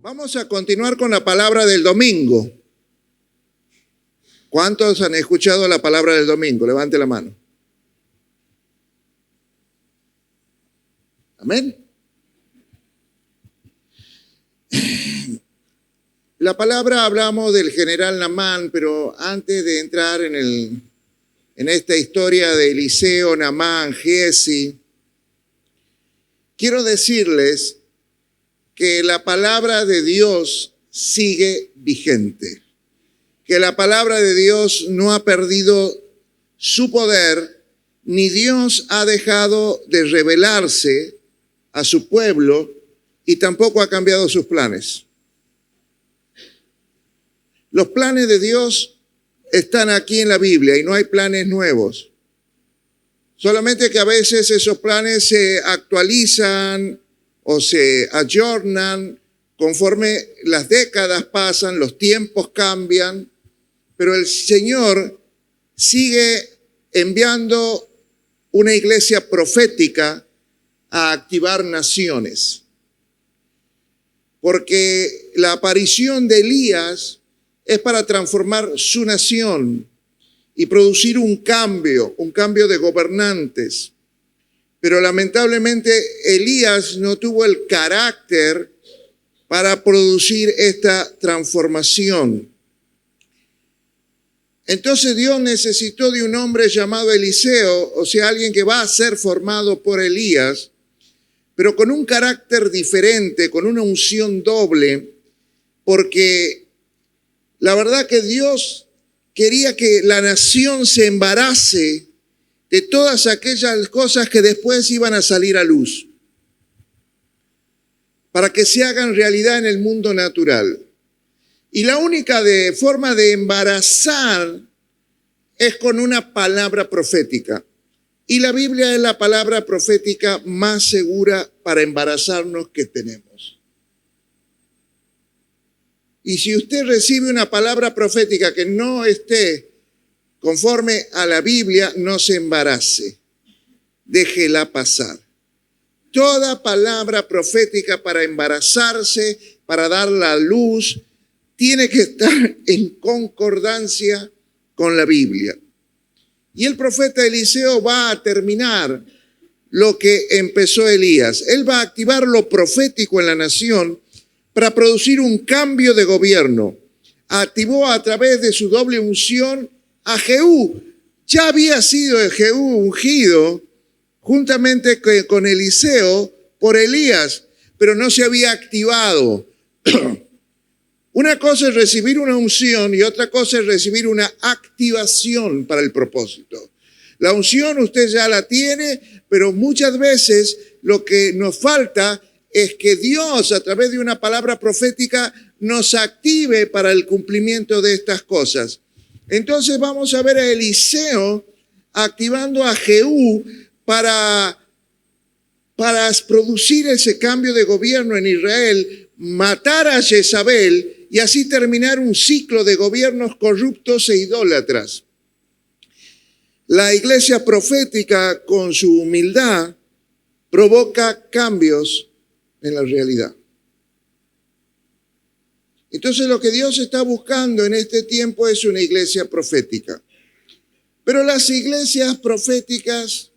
Vamos a continuar con la palabra del domingo. ¿Cuántos han escuchado la palabra del domingo? Levante la mano. Amén. La palabra hablamos del general Naamán, pero antes de entrar en esta historia de Eliseo, Naamán, Giezi, quiero decirles que la palabra de Dios sigue vigente, que la palabra de Dios no ha perdido su poder, ni Dios ha dejado de revelarse a su pueblo y tampoco ha cambiado sus planes. Los planes de Dios están aquí en la Biblia y no hay planes nuevos. Solamente que a veces esos planes se actualizan o se ayornan conforme las décadas pasan, los tiempos cambian, pero el Señor sigue enviando una iglesia profética a activar naciones. Porque la aparición de Elías es para transformar su nación y producir un cambio de gobernantes. Pero lamentablemente Elías no tuvo el carácter para producir esta transformación. Entonces Dios necesitó de un hombre llamado Eliseo, o sea, alguien que va a ser formado por Elías, pero con un carácter diferente, con una unción doble, porque la verdad que Dios quería que la nación se embarace de todas aquellas cosas que después iban a salir a luz, para que se hagan realidad en el mundo natural. Y la única forma de embarazar es con una palabra profética. Y la Biblia es la palabra profética más segura para embarazarnos que tenemos. Y si usted recibe una palabra profética que no esté conforme a la Biblia, no se embarace. Déjela pasar. Toda palabra profética para embarazarse, para dar la luz, tiene que estar en concordancia con la Biblia. Y el profeta Eliseo va a terminar lo que empezó Elías. Él va a activar lo profético en la nación para producir un cambio de gobierno. Activó a través de su doble unción a Jehú. Ya había sido Jehú ungido juntamente con Eliseo por Elías, pero no se había activado. Una cosa es recibir una unción y otra cosa es recibir una activación para el propósito. La unción usted ya la tiene, pero muchas veces lo que nos falta es que Dios, a través de una palabra profética, nos active para el cumplimiento de estas cosas. Entonces vamos a ver a Eliseo activando a Jehú para producir ese cambio de gobierno en Israel, matar a Jezabel y así terminar un ciclo de gobiernos corruptos e idólatras. La iglesia profética, con su humildad, provoca cambios en la realidad. Entonces lo que Dios está buscando en este tiempo es una iglesia profética. Pero las iglesias proféticas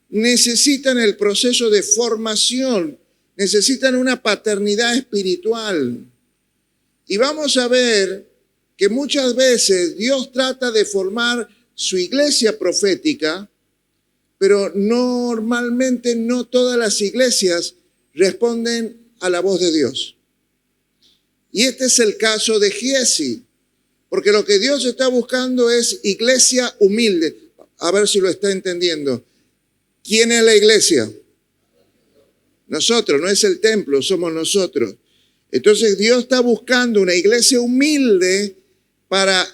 necesitan el proceso de formación, necesitan una paternidad espiritual. Y vamos a ver que muchas veces Dios trata de formar su iglesia profética, pero normalmente no todas las iglesias responden a la voz de Dios. Y este es el caso de Giezi, porque lo que Dios está buscando es iglesia humilde. A ver si lo está entendiendo. ¿Quién es la iglesia? Nosotros, no es el templo, somos nosotros. Entonces Dios está buscando una iglesia humilde para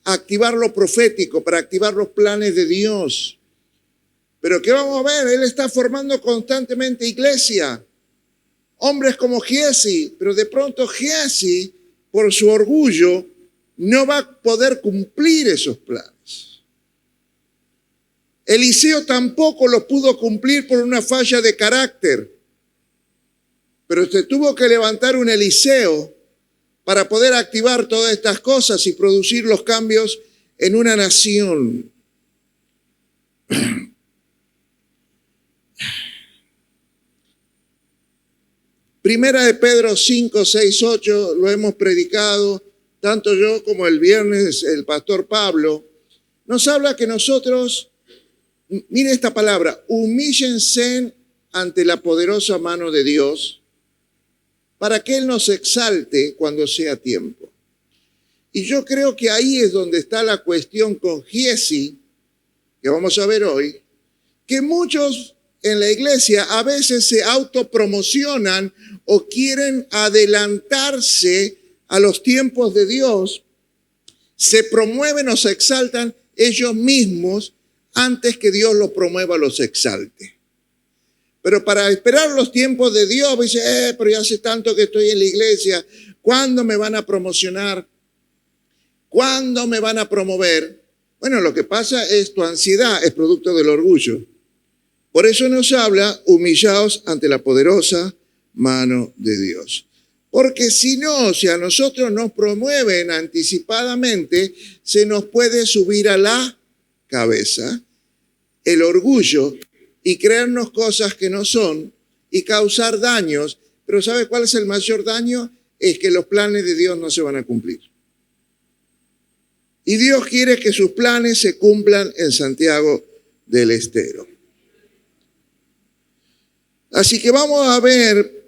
activar lo profético, para activar los planes de Dios. Pero ¿qué vamos a ver? Él está formando constantemente iglesia. Hombres como Giezi, pero de pronto Giezi, por su orgullo, no va a poder cumplir esos planes. Eliseo tampoco lo pudo cumplir por una falla de carácter. Pero se tuvo que levantar un Eliseo para poder activar todas estas cosas y producir los cambios en una nación. Primera de Pedro 5, 6, 8, lo hemos predicado, tanto yo como el viernes el pastor Pablo, nos habla que nosotros, mire esta palabra, humíllense ante la poderosa mano de Dios para que Él nos exalte cuando sea tiempo. Y yo creo que ahí es donde está la cuestión con Giezi, que vamos a ver hoy, que muchos en la iglesia a veces se autopromocionan o quieren adelantarse a los tiempos de Dios, se promueven o se exaltan ellos mismos antes que Dios los promueva o los exalte. Pero para esperar los tiempos de Dios, dice, pero ya hace tanto que estoy en la iglesia, ¿cuándo me van a promocionar? ¿Cuándo me van a promover? Bueno, lo que pasa es tu ansiedad, es producto del orgullo. Por eso nos habla, humillaos ante la poderosa mano de Dios. Porque si no, si a nosotros nos promueven anticipadamente, se nos puede subir a la cabeza el orgullo y creernos cosas que no son y causar daños. Pero ¿sabe cuál es el mayor daño? Es que los planes de Dios no se van a cumplir. Y Dios quiere que sus planes se cumplan en Santiago del Estero. Así que vamos a ver,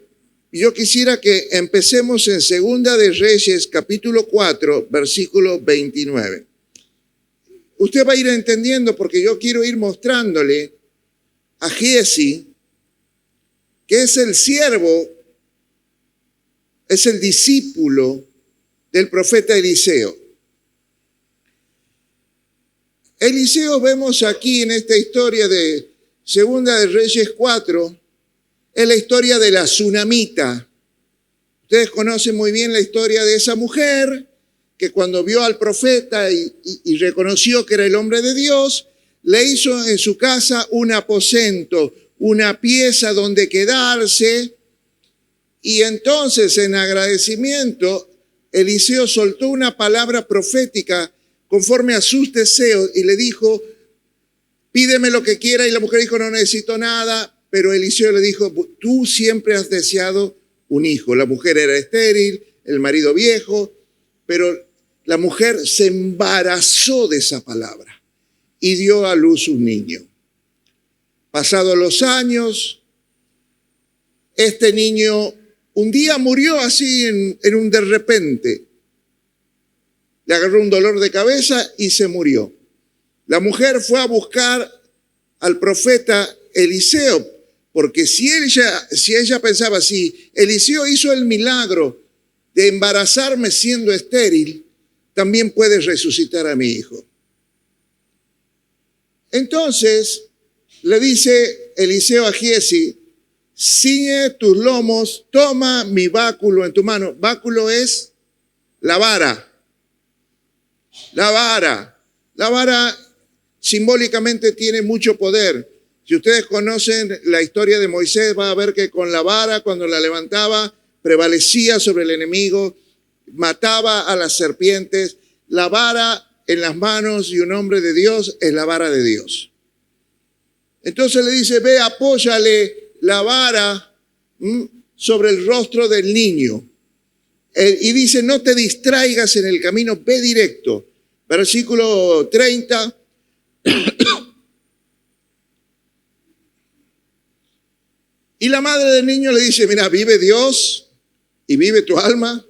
yo quisiera que empecemos en Segunda de Reyes, capítulo 4, versículo 29. Usted va a ir entendiendo porque yo quiero ir mostrándole a Giezi, que es el siervo, es el discípulo del profeta Eliseo. Eliseo vemos aquí en esta historia de Segunda de Reyes 4, es la historia de la tsunamita. Ustedes conocen muy bien la historia de esa mujer que cuando vio al profeta y reconoció que era el hombre de Dios, le hizo en su casa un aposento, una pieza donde quedarse. Y entonces, en agradecimiento, Eliseo soltó una palabra profética conforme a sus deseos y le dijo, pídeme lo que quiera. Y la mujer dijo, no necesito nada. Pero Eliseo le dijo, tú siempre has deseado un hijo. La mujer era estéril, el marido viejo, pero la mujer se embarazó de esa palabra y dio a luz un niño. Pasados los años, este niño un día murió así en un de repente. Le agarró un dolor de cabeza y se murió. La mujer fue a buscar al profeta Eliseo, porque si ella pensaba, si Eliseo hizo el milagro de embarazarme siendo estéril, también puede resucitar a mi hijo. Entonces le dice Eliseo a Giezi, ciñe tus lomos, toma mi báculo en tu mano. Báculo es la vara. La vara. La vara simbólicamente tiene mucho poder. Si ustedes conocen la historia de Moisés, va a ver que con la vara, cuando la levantaba, prevalecía sobre el enemigo, mataba a las serpientes. La vara en las manos de un hombre de Dios es la vara de Dios. Entonces le dice, ve, apóyale la vara sobre el rostro del niño. Y dice, no te distraigas en el camino, ve directo. Versículo 30. Y la madre del niño le dice, mira, vive Dios y vive tu alma,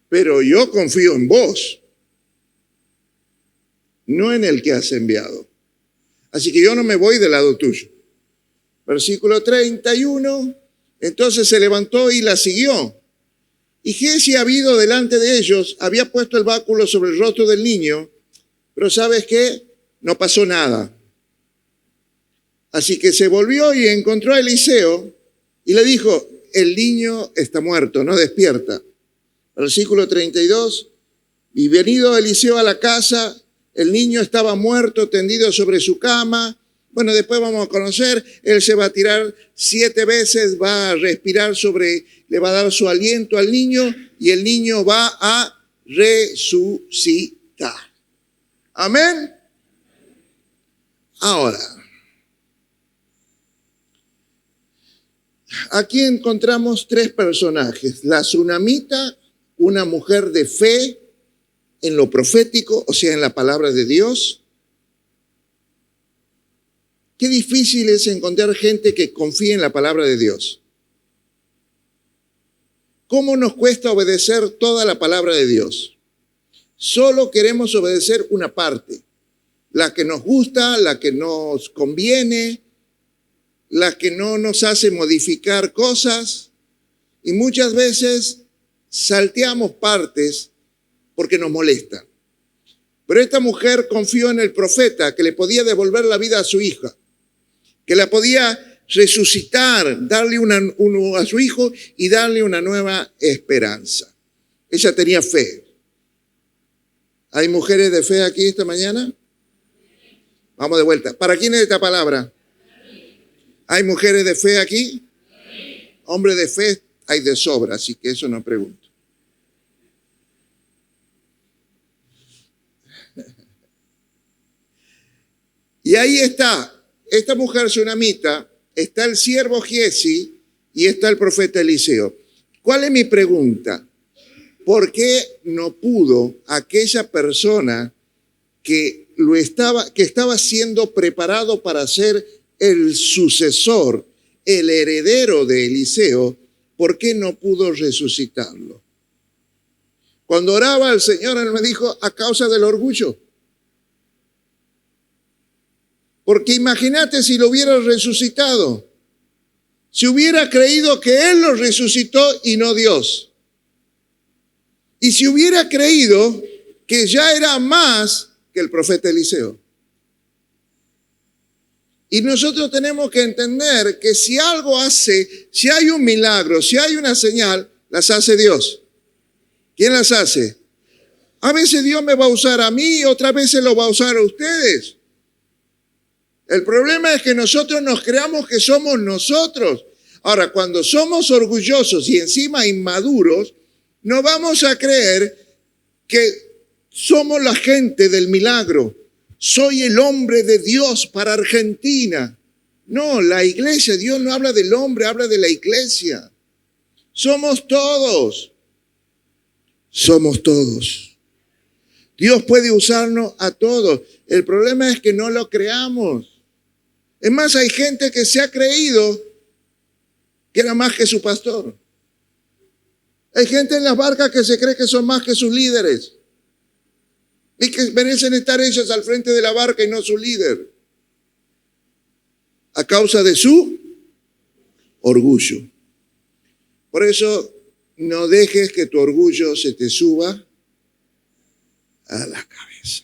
pero yo confío en vos, no en el que has enviado. Así que yo no me voy del lado tuyo. Versículo 31, entonces se levantó y la siguió. Y Giezi, habido delante de ellos, había puesto el báculo sobre el rostro del niño, pero ¿sabes qué? No pasó nada. Así que se volvió y encontró a Eliseo y le dijo, el niño está muerto, no despierta. Versículo 32, y venido Eliseo a la casa, el niño estaba muerto, tendido sobre su cama, Bueno, después vamos a conocer, él se va a tirar 7 veces, va a respirar le va a dar su aliento al niño y el niño va a resucitar. Amén. Ahora, aquí encontramos 3 personajes. La tsunamita, una mujer de fe en lo profético, o sea, en la palabra de Dios. Qué difícil es encontrar gente que confíe en la palabra de Dios. ¿Cómo nos cuesta obedecer toda la palabra de Dios? Solo queremos obedecer una parte, la que nos gusta, la que nos conviene, la que no nos hace modificar cosas, y muchas veces salteamos partes porque nos molestan. Pero esta mujer confió en el profeta que le podía devolver la vida a su hija, que la podía resucitar, darle uno a su hijo y darle una nueva esperanza. Ella tenía fe. ¿Hay mujeres de fe aquí esta mañana? Vamos de vuelta. ¿Para quién es esta palabra? ¿Hay mujeres de fe aquí? Hombres de fe hay de sobra, así que eso no pregunto. Y ahí está, esta mujer tsunamita, está el siervo Giezi y está el profeta Eliseo. ¿Cuál es mi pregunta? ¿Por qué no pudo aquella persona que estaba siendo preparado para ser el sucesor, el heredero de Eliseo, por qué no pudo resucitarlo? Cuando oraba al Señor, Él me dijo, a causa del orgullo. Porque imagínate si lo hubiera resucitado, si hubiera creído que Él lo resucitó y no Dios. Y si hubiera creído que ya era más que el profeta Eliseo. Y nosotros tenemos que entender que si algo si hay un milagro, si hay una señal, las hace Dios. ¿Quién las hace? A veces Dios me va a usar a mí, otras veces lo va a usar a ustedes. El problema es que nosotros nos creamos que somos nosotros. Ahora, cuando somos orgullosos y encima inmaduros, no vamos a creer que somos la gente del milagro. Soy el hombre de Dios para Argentina. No, la iglesia, Dios no habla del hombre, habla de la iglesia. Somos todos. Somos todos. Dios puede usarnos a todos. El problema es que no lo creamos. Es más, hay gente que se ha creído que era más que su pastor. Hay gente en las barcas que se cree que son más que sus líderes y que merecen estar ellos al frente de la barca y no su líder, a causa de su orgullo. Por eso, no dejes que tu orgullo se te suba a la cabeza.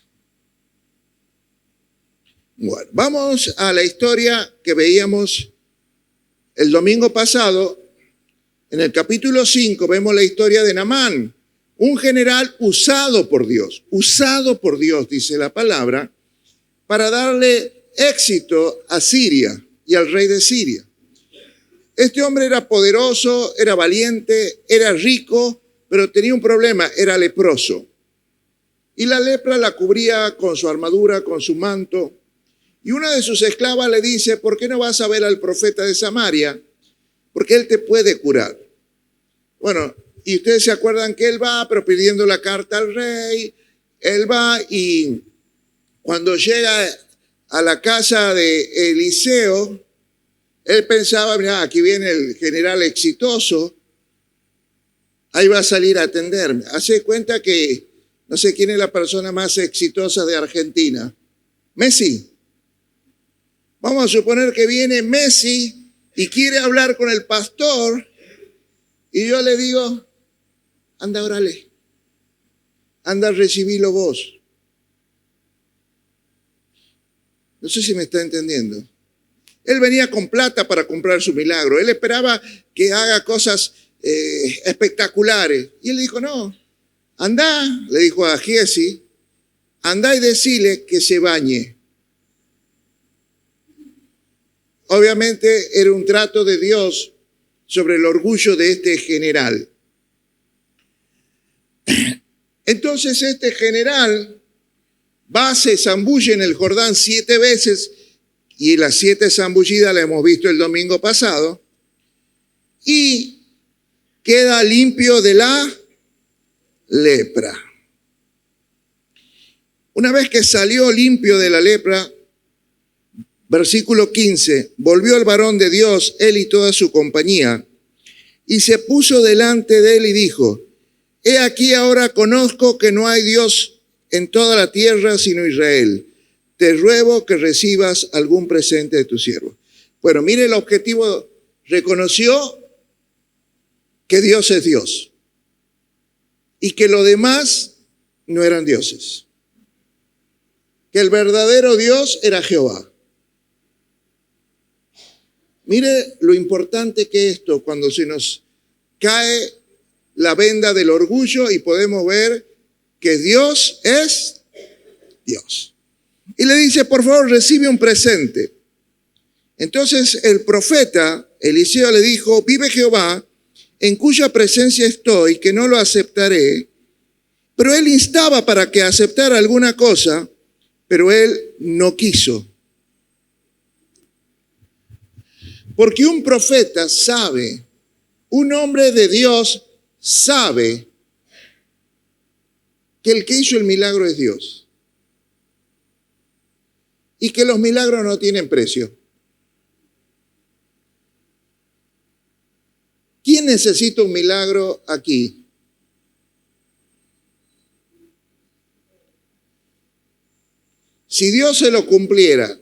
Bueno, vamos a la historia que veíamos el domingo pasado. En el capítulo 5 vemos la historia de Naamán, un general usado por Dios, dice la palabra, para darle éxito a Siria y al rey de Siria. Este hombre era poderoso, era valiente, era rico, pero tenía un problema, era leproso. Y la lepra la cubría con su armadura, con su manto. Y una de sus esclavas le dice, ¿por qué no vas a ver al profeta de Samaria? Porque él te puede curar. Bueno, y ustedes se acuerdan que él va, pero pidiendo la carta al rey. Él va y cuando llega a la casa de Eliseo, él pensaba, mira, aquí viene el general exitoso, ahí va a salir a atenderme. Hace cuenta que no sé quién es la persona más exitosa de Argentina. Messi. Vamos a suponer que viene Messi y quiere hablar con el pastor y yo le digo, anda, órale, anda a recibirlo vos. No sé si me está entendiendo. Él venía con plata para comprar su milagro. Él esperaba que haga cosas espectaculares. Y él dijo, no, anda, le dijo a Giezi, anda y decile que se bañe. Obviamente era un trato de Dios sobre el orgullo de este general. Entonces este general va, se zambulle en el Jordán 7 veces, y las 7 zambullidas las hemos visto el domingo pasado, y queda limpio de la lepra. Una vez que salió limpio de la lepra, versículo 15, volvió el varón de Dios, él y toda su compañía, y se puso delante de él y dijo: he aquí ahora conozco que no hay Dios en toda la tierra sino Israel. Te ruego que recibas algún presente de tu siervo. Bueno, mire el objetivo. Reconoció que Dios es Dios y que los demás no eran dioses. Que el verdadero Dios era Jehová. Mire lo importante que esto, cuando se nos cae la venda del orgullo y podemos ver que Dios es Dios. Y le dice: por favor, recibe un presente. Entonces el profeta Eliseo le dijo: vive Jehová, en cuya presencia estoy, que no lo aceptaré. Pero él instaba para que aceptara alguna cosa, pero él no quiso. Porque un profeta sabe, un hombre de Dios sabe que el que hizo el milagro es Dios. Y que los milagros no tienen precio. ¿Quién necesita un milagro aquí? Si Dios se lo cumpliera,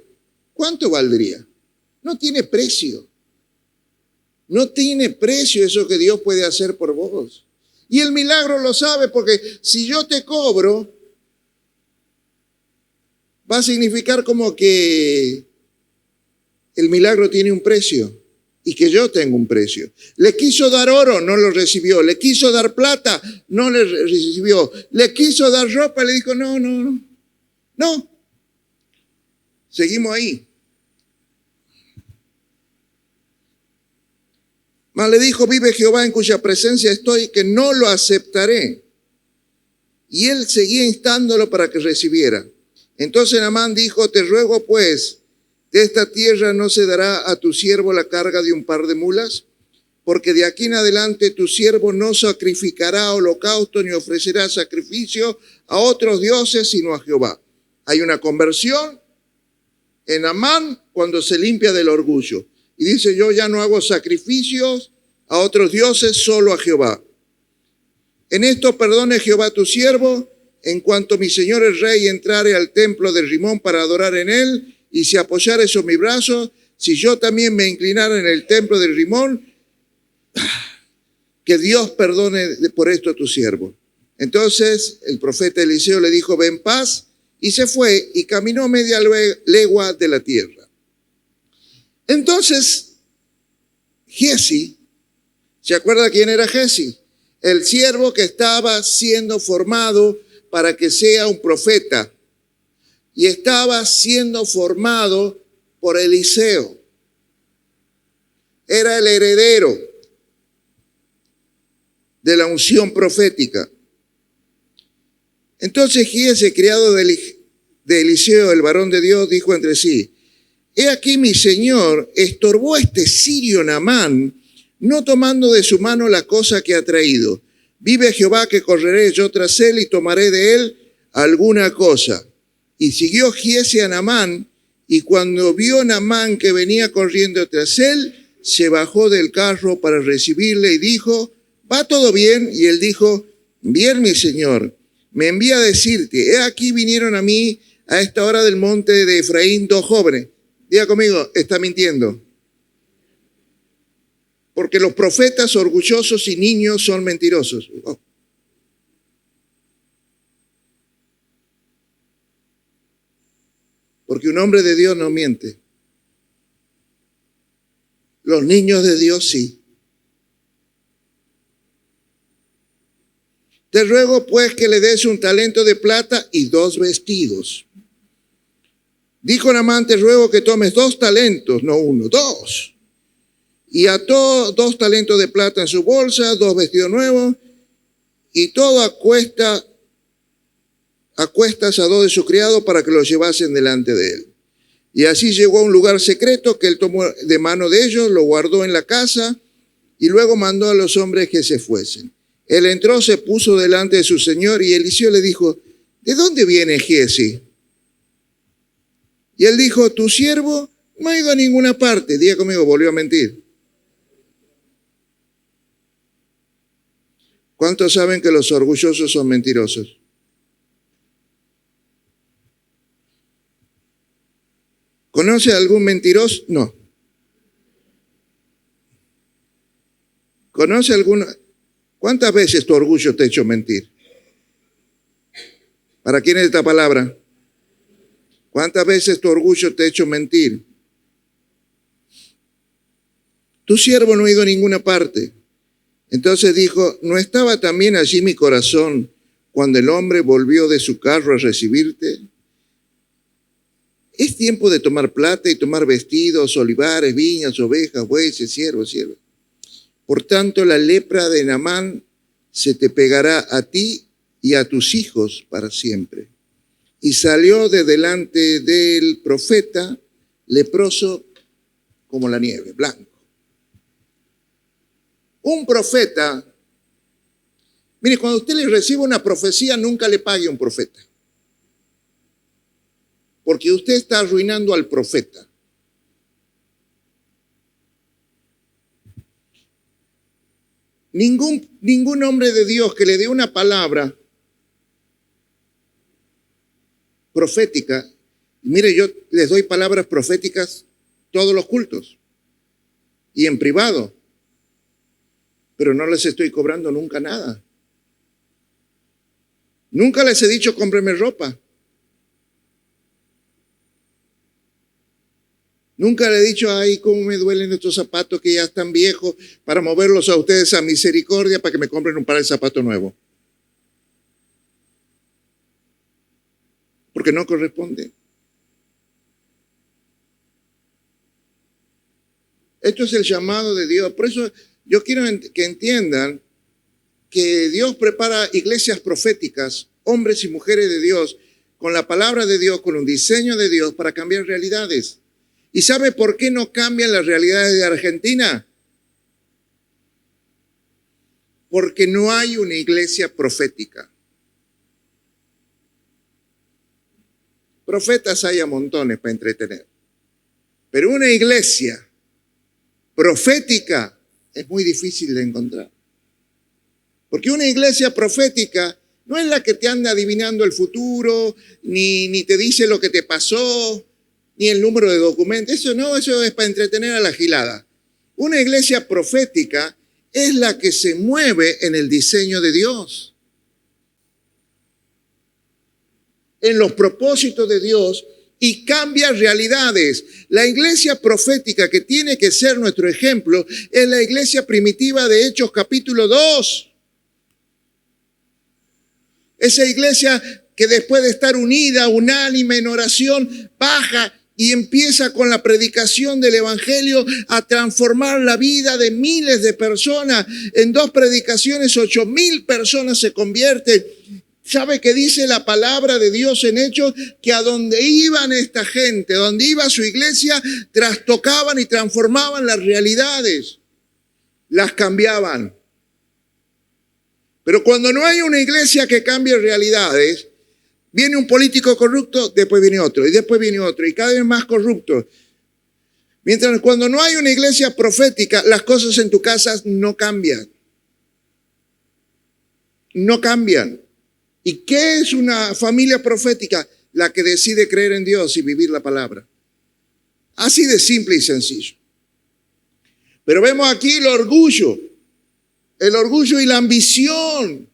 ¿cuánto valdría? No tiene precio. No tiene precio eso que Dios puede hacer por vos. Y el milagro lo sabe, porque si yo te cobro, va a significar como que el milagro tiene un precio y que yo tengo un precio. Le quiso dar oro, no lo recibió. Le quiso dar plata, no le recibió. Le quiso dar ropa, le dijo: no. Seguimos ahí. Mas le dijo: vive Jehová, en cuya presencia estoy, que no lo aceptaré. Y él seguía instándolo para que recibiera. Entonces Naamán dijo: te ruego pues, de esta tierra no se dará a tu siervo la carga de un par de mulas, porque de aquí en adelante tu siervo no sacrificará holocausto ni ofrecerá sacrificio a otros dioses sino a Jehová. Hay una conversión en Naamán cuando se limpia del orgullo. Y dice: yo ya no hago sacrificios a otros dioses, solo a Jehová. En esto perdone Jehová tu siervo, en cuanto mi señor el rey entrare al templo de Rimón para adorar en él, y se apoyare sobre mis brazos, si yo también me inclinara en el templo de Rimón, que Dios perdone por esto a tu siervo. Entonces el profeta Eliseo le dijo: ve en paz, y se fue, y caminó media legua de la tierra. Entonces, Giezi, ¿se acuerda quién era Giezi? El siervo que estaba siendo formado para que sea un profeta. Y estaba siendo formado por Eliseo. Era el heredero de la unción profética. Entonces Giezi, criado de Eliseo, el varón de Dios, dijo entre sí: he aquí mi señor estorbó a este sirio Naamán, no tomando de su mano la cosa que ha traído. Vive Jehová que correré yo tras él y tomaré de él alguna cosa. Y siguió Giezi a Naamán, y cuando vio Naamán que venía corriendo tras él, se bajó del carro para recibirle y dijo: ¿va todo bien? Y él dijo: bien, mi señor. Me envía a decirte: he aquí vinieron a mí a esta hora del monte de Efraín 2 jóvenes. Diga conmigo: está mintiendo. Porque los profetas orgullosos y niños son mentirosos. Oh. Porque un hombre de Dios no miente. Los niños de Dios sí. Te ruego pues que le des un talento de plata y 2 vestidos. Dijo Naamán, te ruego que tomes 2 talentos, no 1, 2. Y ató 2 talentos de plata en su bolsa, 2 vestidos nuevos, y todo a cuestas a 2 de sus criados para que los llevasen delante de él. Y así llegó a un lugar secreto que él tomó de mano de ellos, lo guardó en la casa y luego mandó a los hombres que se fuesen. Él entró, se puso delante de su señor y Eliseo le dijo, ¿de dónde viene Giezi? Y él dijo, tu siervo no ha ido a ninguna parte. Diga conmigo, volvió a mentir. ¿Cuántos saben que los orgullosos son mentirosos? ¿Conoce a algún mentiroso? No. ¿Conoce alguno? ¿Cuántas veces tu orgullo te ha hecho mentir? ¿Para quién es esta palabra? ¿Cuántas veces tu orgullo te ha hecho mentir? Tu siervo no ha ido a ninguna parte. Entonces dijo, ¿no estaba también allí mi corazón cuando el hombre volvió de su carro a recibirte? Es tiempo de tomar plata y tomar vestidos, olivares, viñas, ovejas, bueyes, siervos. Por tanto, la lepra de Naamán se te pegará a ti y a tus hijos para siempre. Y salió de delante del profeta, leproso como la nieve, blanco. Un profeta, mire, cuando usted le recibe una profecía, nunca le pague a un profeta. Porque usted está arruinando al profeta. Ningún hombre de Dios que le dé una palabra profética, mire, yo les doy palabras proféticas todos los cultos y en privado, pero no les estoy cobrando nunca nada. Nunca les he dicho cómpreme ropa. Nunca le he dicho, ay, cómo me duelen estos zapatos que ya están viejos para moverlos a ustedes a misericordia para que me compren un par de zapatos nuevos. Porque no corresponde. Esto es el llamado de Dios. Por eso yo quiero que entiendan que Dios prepara iglesias proféticas, hombres y mujeres de Dios, con la palabra de Dios, con un diseño de Dios para cambiar realidades. ¿Y sabe por qué no cambian las realidades de Argentina? Porque no hay una iglesia profética. Profetas hay a montones para entretener. Pero una iglesia profética es muy difícil de encontrar. Porque una iglesia profética no es la que te anda adivinando el futuro, ni te dice lo que te pasó, ni el número de documentos. Eso no, eso es para entretener a la gilada. Una iglesia profética es la que se mueve en el diseño de Dios, en los propósitos de Dios y cambia realidades. La iglesia profética que tiene que ser nuestro ejemplo es la iglesia primitiva de Hechos capítulo 2. Esa iglesia que después de estar unida, unánime en oración, baja y empieza con la predicación del evangelio a transformar la vida de miles de personas. En 2 predicaciones, 8,000 personas se convierten. ¿Sabe qué dice la palabra de Dios en Hechos? Que a donde iban esta gente, donde iba su iglesia, trastocaban y transformaban las realidades. Las cambiaban. Pero cuando no hay una iglesia que cambie realidades, viene un político corrupto, después viene otro, y después viene otro, y cada vez más corrupto. Mientras cuando no hay una iglesia profética, las cosas en tu casa no cambian. No cambian. ¿Y qué es una familia profética? La que decide creer en Dios y vivir la palabra. Así de simple y sencillo. Pero vemos aquí el orgullo y la ambición.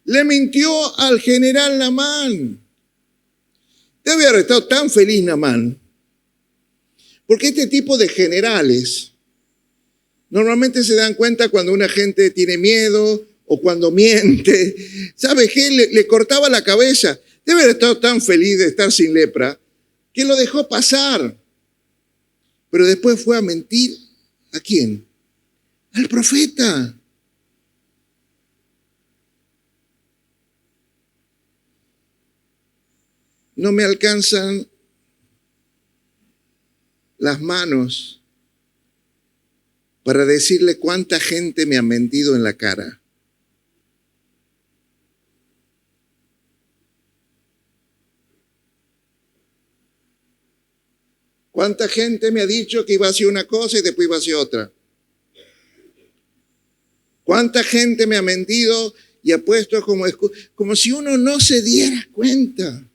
Le mintió al general Naamán. Debe haber estado tan feliz Naamán, porque este tipo de generales normalmente se dan cuenta cuando una gente tiene miedo o cuando miente. ¿Sabe qué? Le cortaba la cabeza. Debe haber estado tan feliz de estar sin lepra que lo dejó pasar. Pero después fue a mentir. ¿A quién? Al profeta. No me alcanzan las manos para decirle cuánta gente me ha mentido en la cara. ¿Cuánta gente me ha dicho que iba a hacer una cosa y después iba a hacer otra? ¿Cuánta gente me ha mentido y ha puesto como si uno no se diera cuenta?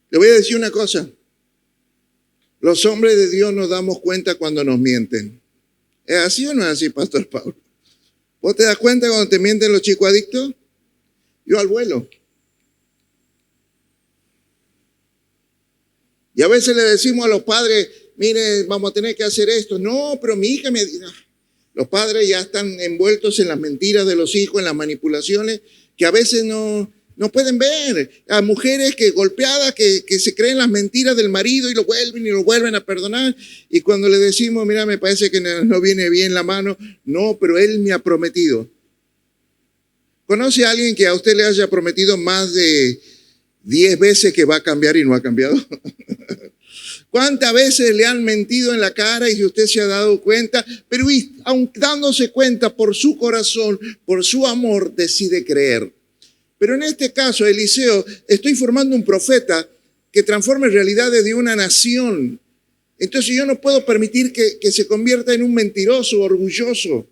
Le voy a decir una cosa. Los hombres de Dios nos damos cuenta cuando nos mienten. ¿Es así o no es así, Pastor Pablo? ¿Vos te das cuenta cuando te mienten los chicos adictos? Yo al vuelo. Y a veces le decimos a los padres, mire, vamos a tener que hacer esto. No, pero mi hija me dice. Los padres ya están envueltos en las mentiras de los hijos, en las manipulaciones, que a veces no pueden ver. A mujeres golpeadas que se creen las mentiras del marido y lo vuelven a perdonar. Y cuando le decimos, mira, me parece que no viene bien la mano. No, pero él me ha prometido. ¿Conoce a alguien que a usted le haya prometido más de 10 veces que va a cambiar y no ha cambiado? ¿Cuántas veces le han mentido en la cara y usted se ha dado cuenta? Pero aun dándose cuenta por su corazón, por su amor, decide creer. Pero en este caso, Eliseo, estoy formando un profeta que transforme realidades de una nación. Entonces yo no puedo permitir que se convierta en un mentiroso, orgulloso.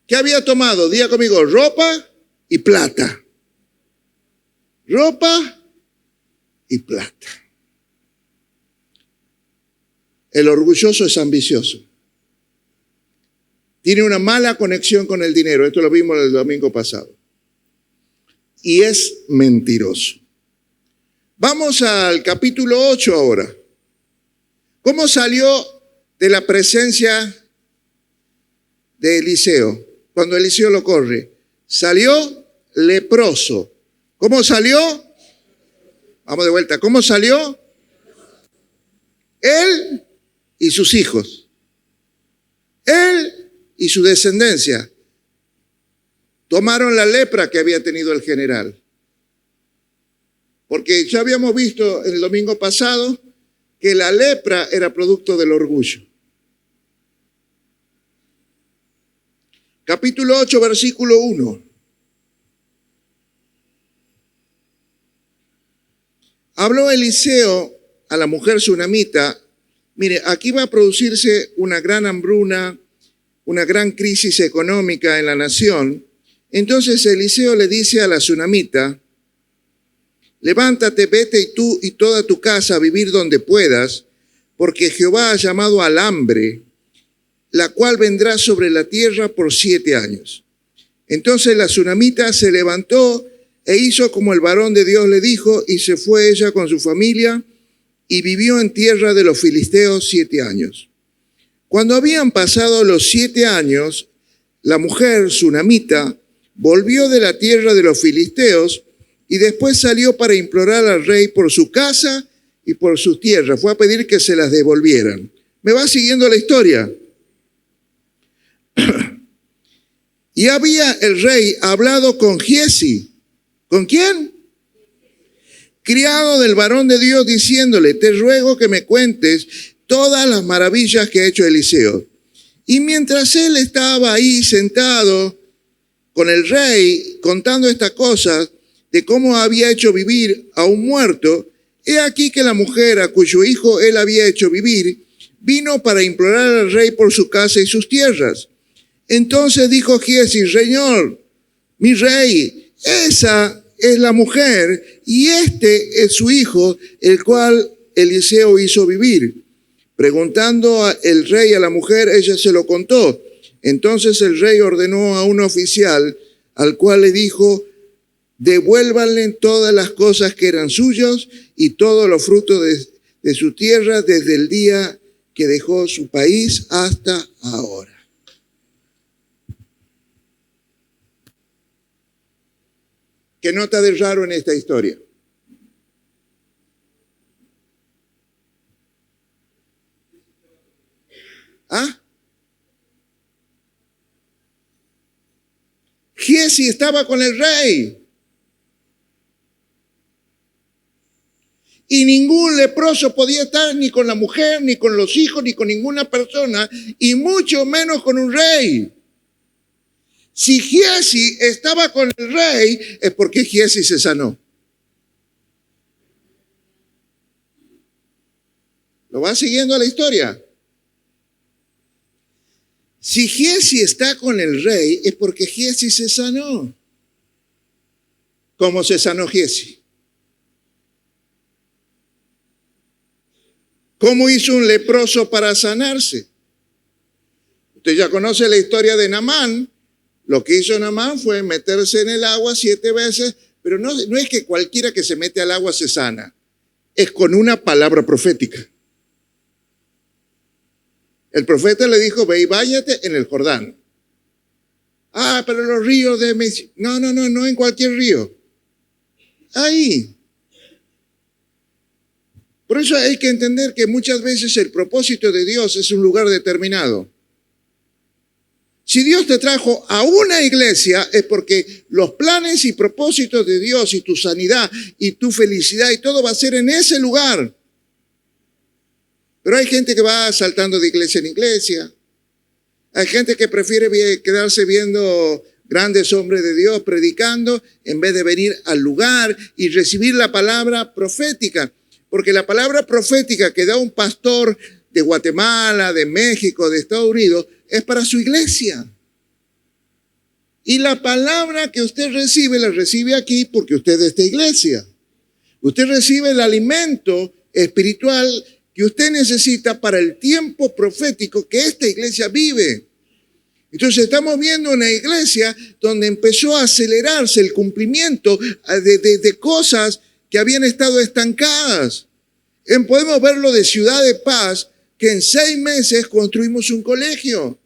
¿Qué había tomado? Diga conmigo, ropa y plata. Ropa y plata. El orgulloso es ambicioso. Tiene una mala conexión con el dinero. Esto lo vimos el domingo pasado. Y es mentiroso. Vamos al capítulo 8 ahora. ¿Cómo salió de la presencia de Eliseo? Cuando Eliseo lo corre. Salió leproso. ¿Cómo salió? Vamos de vuelta. ¿Cómo salió? Él y sus hijos. Él y su descendencia. Tomaron la lepra que había tenido el general. Porque ya habíamos visto el domingo pasado que la lepra era producto del orgullo. Capítulo 8, versículo 1. Habló Eliseo a la mujer sunamita. Mire, aquí va a producirse una gran hambruna, una gran crisis económica en la nación. Entonces Eliseo le dice a la sunamita, levántate, vete y tú y toda tu casa a vivir donde puedas, porque Jehová ha llamado al hambre, la cual vendrá sobre la tierra por 7 años. Entonces la sunamita se levantó e hizo como el varón de Dios le dijo, y se fue ella con su familia y vivió en tierra de los filisteos 7 años. Cuando habían pasado los 7 años, la mujer sunamita volvió de la tierra de los filisteos y después salió para implorar al rey por su casa y por sus tierras. Fue a pedir que se las devolvieran. ¿Me va siguiendo la historia? Y había el rey hablado con Giezi. ¿Con quién? Criado del varón de Dios, diciéndole, te ruego que me cuentes todas las maravillas que ha hecho Eliseo. Y mientras él estaba ahí sentado con el rey, contando estas cosas de cómo había hecho vivir a un muerto, he aquí que la mujer a cuyo hijo él había hecho vivir, vino para implorar al rey por su casa y sus tierras. Entonces dijo Giezi, Señor, mi rey, esa es la mujer y este es su hijo, el cual Eliseo hizo vivir. Preguntando el rey a la mujer, ella se lo contó. Entonces el rey ordenó a un oficial, al cual le dijo, devuélvanle todas las cosas que eran suyos y todos los frutos de su tierra desde el día que dejó su país hasta ahora. ¿Qué nota de raro en esta historia? ¿Ah? Giezi estaba con el rey. Y ningún leproso podía estar ni con la mujer, ni con los hijos, ni con ninguna persona, y mucho menos con un rey. Si Giezi estaba con el rey, es porque Giezi se sanó. ¿Lo va siguiendo la historia? Si Giezi está con el rey, es porque Giezi se sanó. ¿Cómo se sanó Giezi? ¿Cómo hizo un leproso para sanarse? Usted ya conoce la historia de Naamán. Lo que hizo Naamán fue meterse en el agua 7 veces, pero no es que cualquiera que se mete al agua se sana. Es con una palabra profética. El profeta le dijo, ve y báñate en el Jordán. Ah, pero los ríos de Messi. No en cualquier río. Ahí. Por eso hay que entender que muchas veces el propósito de Dios es un lugar determinado. Si Dios te trajo a una iglesia es porque los planes y propósitos de Dios y tu sanidad y tu felicidad y todo va a ser en ese lugar. Pero hay gente que va saltando de iglesia en iglesia. Hay gente que prefiere quedarse viendo grandes hombres de Dios predicando en vez de venir al lugar y recibir la palabra profética. Porque la palabra profética que da un pastor de Guatemala, de México, de Estados Unidos, es para su iglesia. Y la palabra que usted recibe, la recibe aquí porque usted es de esta iglesia. Usted recibe el alimento espiritual que usted necesita para el tiempo profético que esta iglesia vive. Entonces estamos viendo una iglesia donde empezó a acelerarse el cumplimiento de cosas que habían estado estancadas. Podemos verlo de Ciudad de Paz, que en 6 meses construimos un colegio.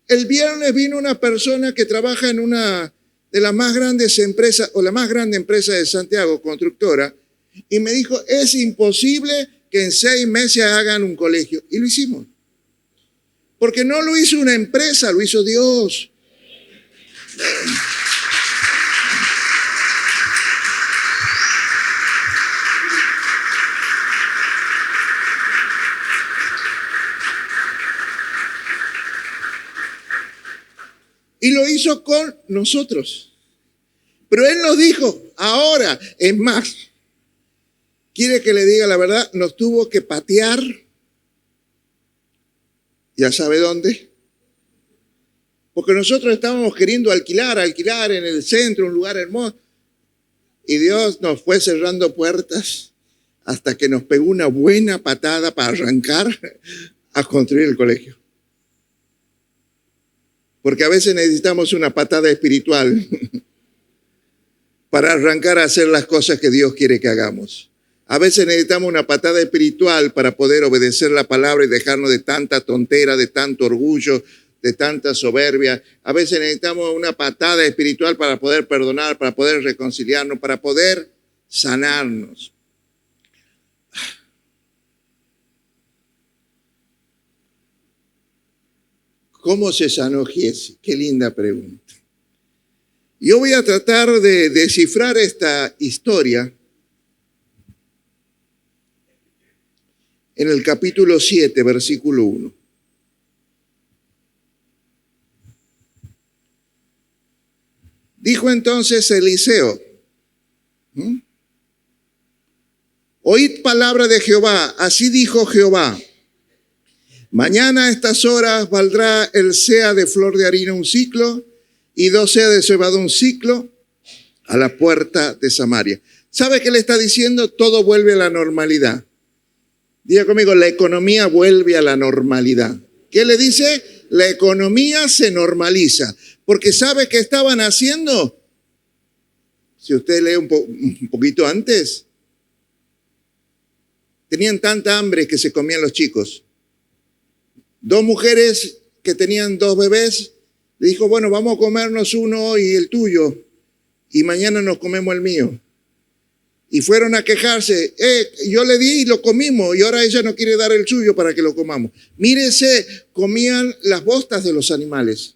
El viernes vino una persona que trabaja en una de las más grandes empresas, o la más grande empresa de Santiago, constructora, y me dijo, es imposible que en 6 meses hagan un colegio. Y lo hicimos. Porque no lo hizo una empresa, lo hizo Dios. Y lo hizo con nosotros. Pero Él nos dijo, ahora, es más, quiere que le diga la verdad, nos tuvo que patear. ¿Ya sabe dónde? Porque nosotros estábamos queriendo alquilar en el centro, un lugar hermoso. Y Dios nos fue cerrando puertas hasta que nos pegó una buena patada para arrancar a construir el colegio. Porque a veces necesitamos una patada espiritual para arrancar a hacer las cosas que Dios quiere que hagamos. A veces necesitamos una patada espiritual para poder obedecer la palabra y dejarnos de tanta tontera, de tanto orgullo, de tanta soberbia. A veces necesitamos una patada espiritual para poder perdonar, para poder reconciliarnos, para poder sanarnos. ¿Cómo se sanó Giezi? Qué linda pregunta. Yo voy a tratar de descifrar esta historia en el capítulo 7, versículo 1. Dijo entonces Eliseo, oíd palabra de Jehová, así dijo Jehová. Mañana a estas horas valdrá el seah de flor de harina 1 siclo y 2 seas de cebada 1 siclo a la puerta de Samaria. ¿Sabe qué le está diciendo? Todo vuelve a la normalidad. Diga conmigo, la economía vuelve a la normalidad. ¿Qué le dice? La economía se normaliza. Porque ¿sabe qué estaban haciendo? Si usted lee un poquito antes, tenían tanta hambre que se comían los chicos. Dos mujeres que tenían dos bebés, le dijo, bueno, vamos a comernos uno hoy y el tuyo, y mañana nos comemos el mío. Y fueron a quejarse, yo le di y lo comimos, y ahora ella no quiere dar el suyo para que lo comamos. Mírese, comían las bostas de los animales.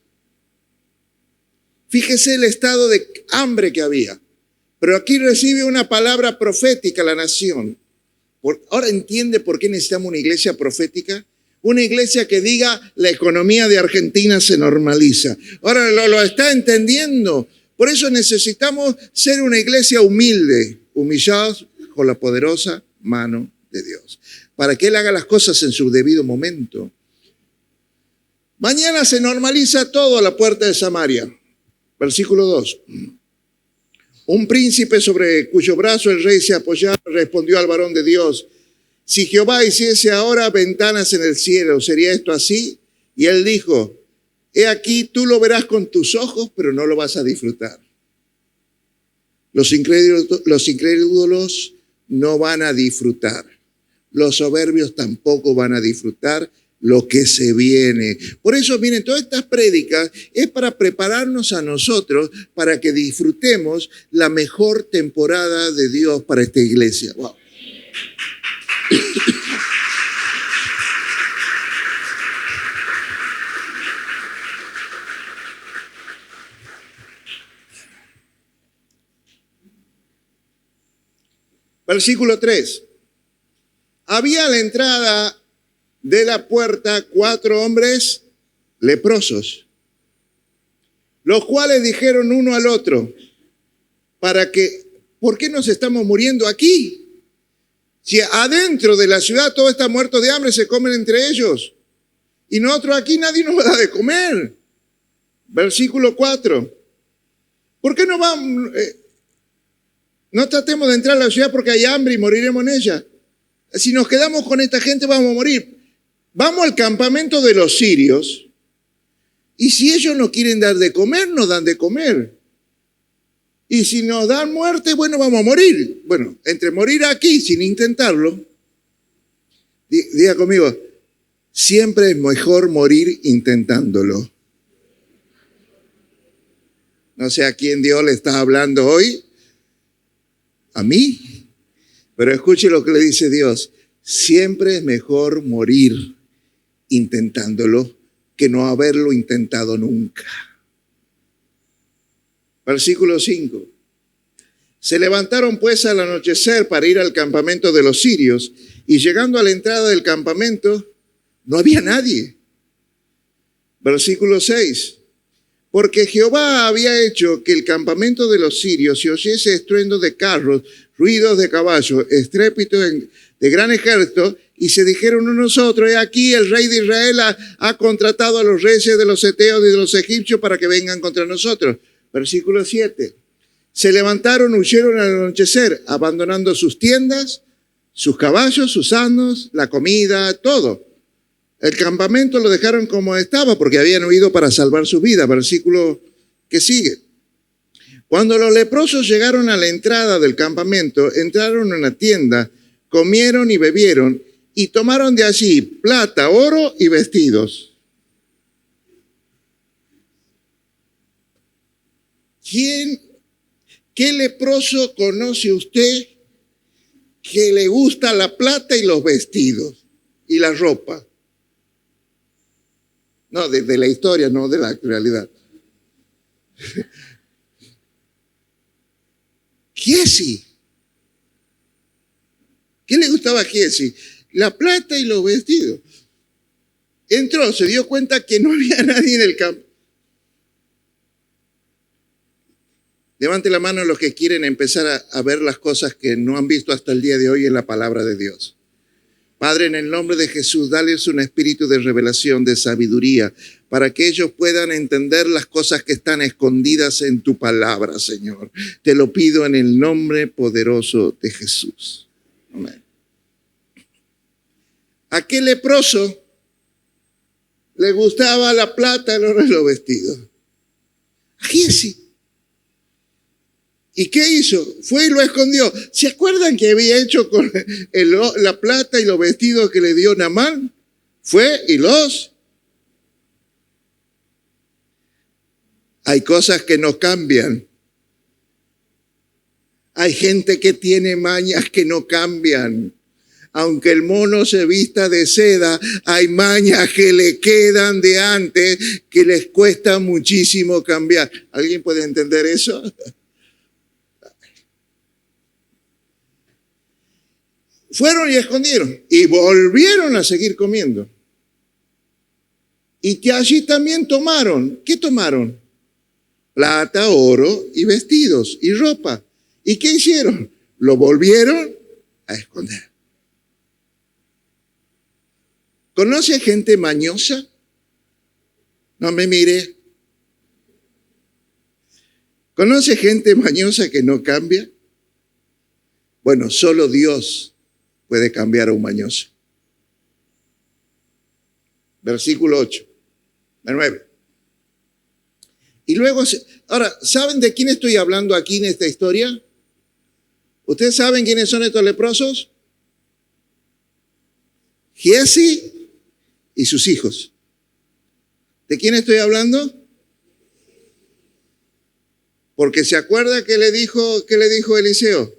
Fíjese el estado de hambre que había. Pero aquí recibe una palabra profética la nación. Ahora entiende por qué necesitamos una iglesia profética. Una iglesia que diga, la economía de Argentina se normaliza. Ahora lo está entendiendo. Por eso necesitamos ser una iglesia humilde, humillados con la poderosa mano de Dios, para que Él haga las cosas en su debido momento. Mañana se normaliza todo a la puerta de Samaria. Versículo 2. Un príncipe sobre cuyo brazo el rey se apoyaba respondió al varón de Dios, si Jehová hiciese ahora ventanas en el cielo, ¿sería esto así? Y él dijo, he aquí, tú lo verás con tus ojos, pero no lo vas a disfrutar. Los incrédulos no van a disfrutar. Los soberbios tampoco van a disfrutar lo que se viene. Por eso, miren, todas estas prédicas es para prepararnos a nosotros para que disfrutemos la mejor temporada de Dios para esta iglesia. Wow. Versículo 3. Había a la entrada de la puerta 4 hombres leprosos, los cuales dijeron uno al otro, ¿por qué nos estamos muriendo aquí? Si adentro de la ciudad todo está muerto de hambre, se comen entre ellos. Y nosotros aquí nadie nos va a dar de comer. Versículo 4. ¿Por qué no vamos? No tratemos de entrar a la ciudad porque hay hambre y moriremos en ella. Si nos quedamos con esta gente vamos a morir. Vamos al campamento de los sirios y si ellos nos quieren dar de comer, nos dan de comer. Y si nos dan muerte, bueno, vamos a morir. Bueno, entre morir aquí sin intentarlo, diga conmigo, siempre es mejor morir intentándolo. No sé a quién Dios le está hablando hoy. A mí. Pero escuche lo que le dice Dios. Siempre es mejor morir intentándolo que no haberlo intentado nunca. Versículo 5. Se levantaron pues al anochecer para ir al campamento de los sirios y llegando a la entrada del campamento no había nadie. Versículo 6. Porque Jehová había hecho que el campamento de los sirios se oyese estruendo de carros, ruidos de caballos, estrépito de gran ejército, y se dijeron unos a otros, he aquí el rey de Israel ha contratado a los reyes de los heteos y de los egipcios para que vengan contra nosotros. Versículo 7. Se levantaron, huyeron al anochecer, abandonando sus tiendas, sus caballos, sus asnos, la comida, todo. El campamento lo dejaron como estaba porque habían huido para salvar su vida. Versículo que sigue. Cuando los leprosos llegaron a la entrada del campamento, entraron en la tienda, comieron y bebieron y tomaron de allí plata, oro y vestidos. ¿Qué leproso conoce usted que le gusta la plata y los vestidos y la ropa? No, de la historia, no de la realidad. Giesi. ¿Qué le gustaba a Giesi? La plata y los vestidos. Entró, se dio cuenta que no había nadie en el campo. Levante la mano los que quieren empezar a ver las cosas que no han visto hasta el día de hoy en la palabra de Dios. Padre, en el nombre de Jesús, dales un espíritu de revelación, de sabiduría, para que ellos puedan entender las cosas que están escondidas en tu palabra, Señor. Te lo pido en el nombre poderoso de Jesús. Amén. ¿A qué leproso le gustaba la plata, el oro y los vestidos? A Giesi. ¿Y qué hizo? Fue y lo escondió. ¿Se acuerdan que había hecho con la plata y los vestidos que le dio Naamán? Fue y los... Hay cosas que no cambian. Hay gente que tiene mañas que no cambian. Aunque el mono se vista de seda, hay mañas que le quedan de antes que les cuesta muchísimo cambiar. ¿Alguien puede entender eso? Fueron y escondieron y volvieron a seguir comiendo. Y que allí también tomaron. ¿Qué tomaron? Plata, oro y vestidos y ropa. ¿Y qué hicieron? Lo volvieron a esconder. ¿Conoce gente mañosa? No me mire. ¿Conoce gente mañosa que no cambia? Bueno, solo Dios puede cambiar a un mañoso. Versículo 8, 9. Y luego, ahora, ¿saben de quién estoy hablando aquí en esta historia? ¿Ustedes saben quiénes son estos leprosos? Giezi y sus hijos. ¿De quién estoy hablando? Porque se acuerda que le dijo Eliseo.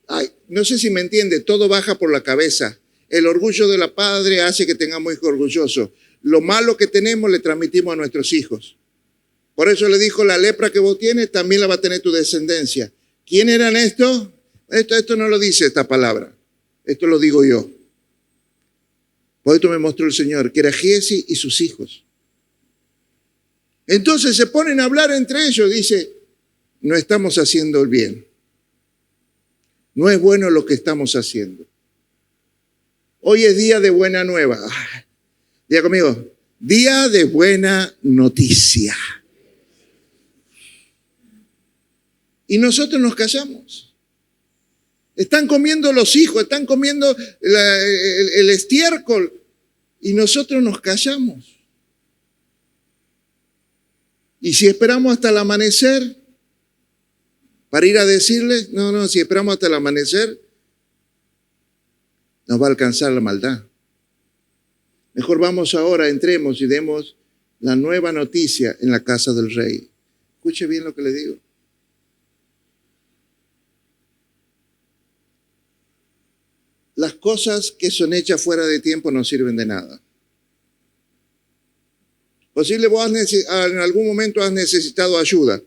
Ay, no sé si me entiende, todo baja por la cabeza. El orgullo de la padre hace que tengamos hijos orgullosos. Lo malo que tenemos le transmitimos a nuestros hijos. Por eso le dijo, la lepra que vos tienes también la va a tener tu descendencia. ¿Quién eran estos? Esto no lo dice esta palabra. Esto lo digo yo. Por esto me mostró el Señor, que era Giezi y sus hijos. Entonces se ponen a hablar entre ellos. Dice, no estamos haciendo el bien. No es bueno lo que estamos haciendo. Hoy es día de buena nueva. Diga conmigo, día de buena noticia. Y nosotros nos callamos. Están comiendo los hijos, están comiendo el estiércol y nosotros nos callamos. Y si esperamos hasta el amanecer para ir a decirles, no, si esperamos hasta el amanecer, nos va a alcanzar la maldad. Mejor vamos ahora, entremos y demos la nueva noticia en la casa del rey. Escuche bien lo que le digo. Las cosas que son hechas fuera de tiempo no sirven de nada. Posible vos en algún momento has necesitado ayuda.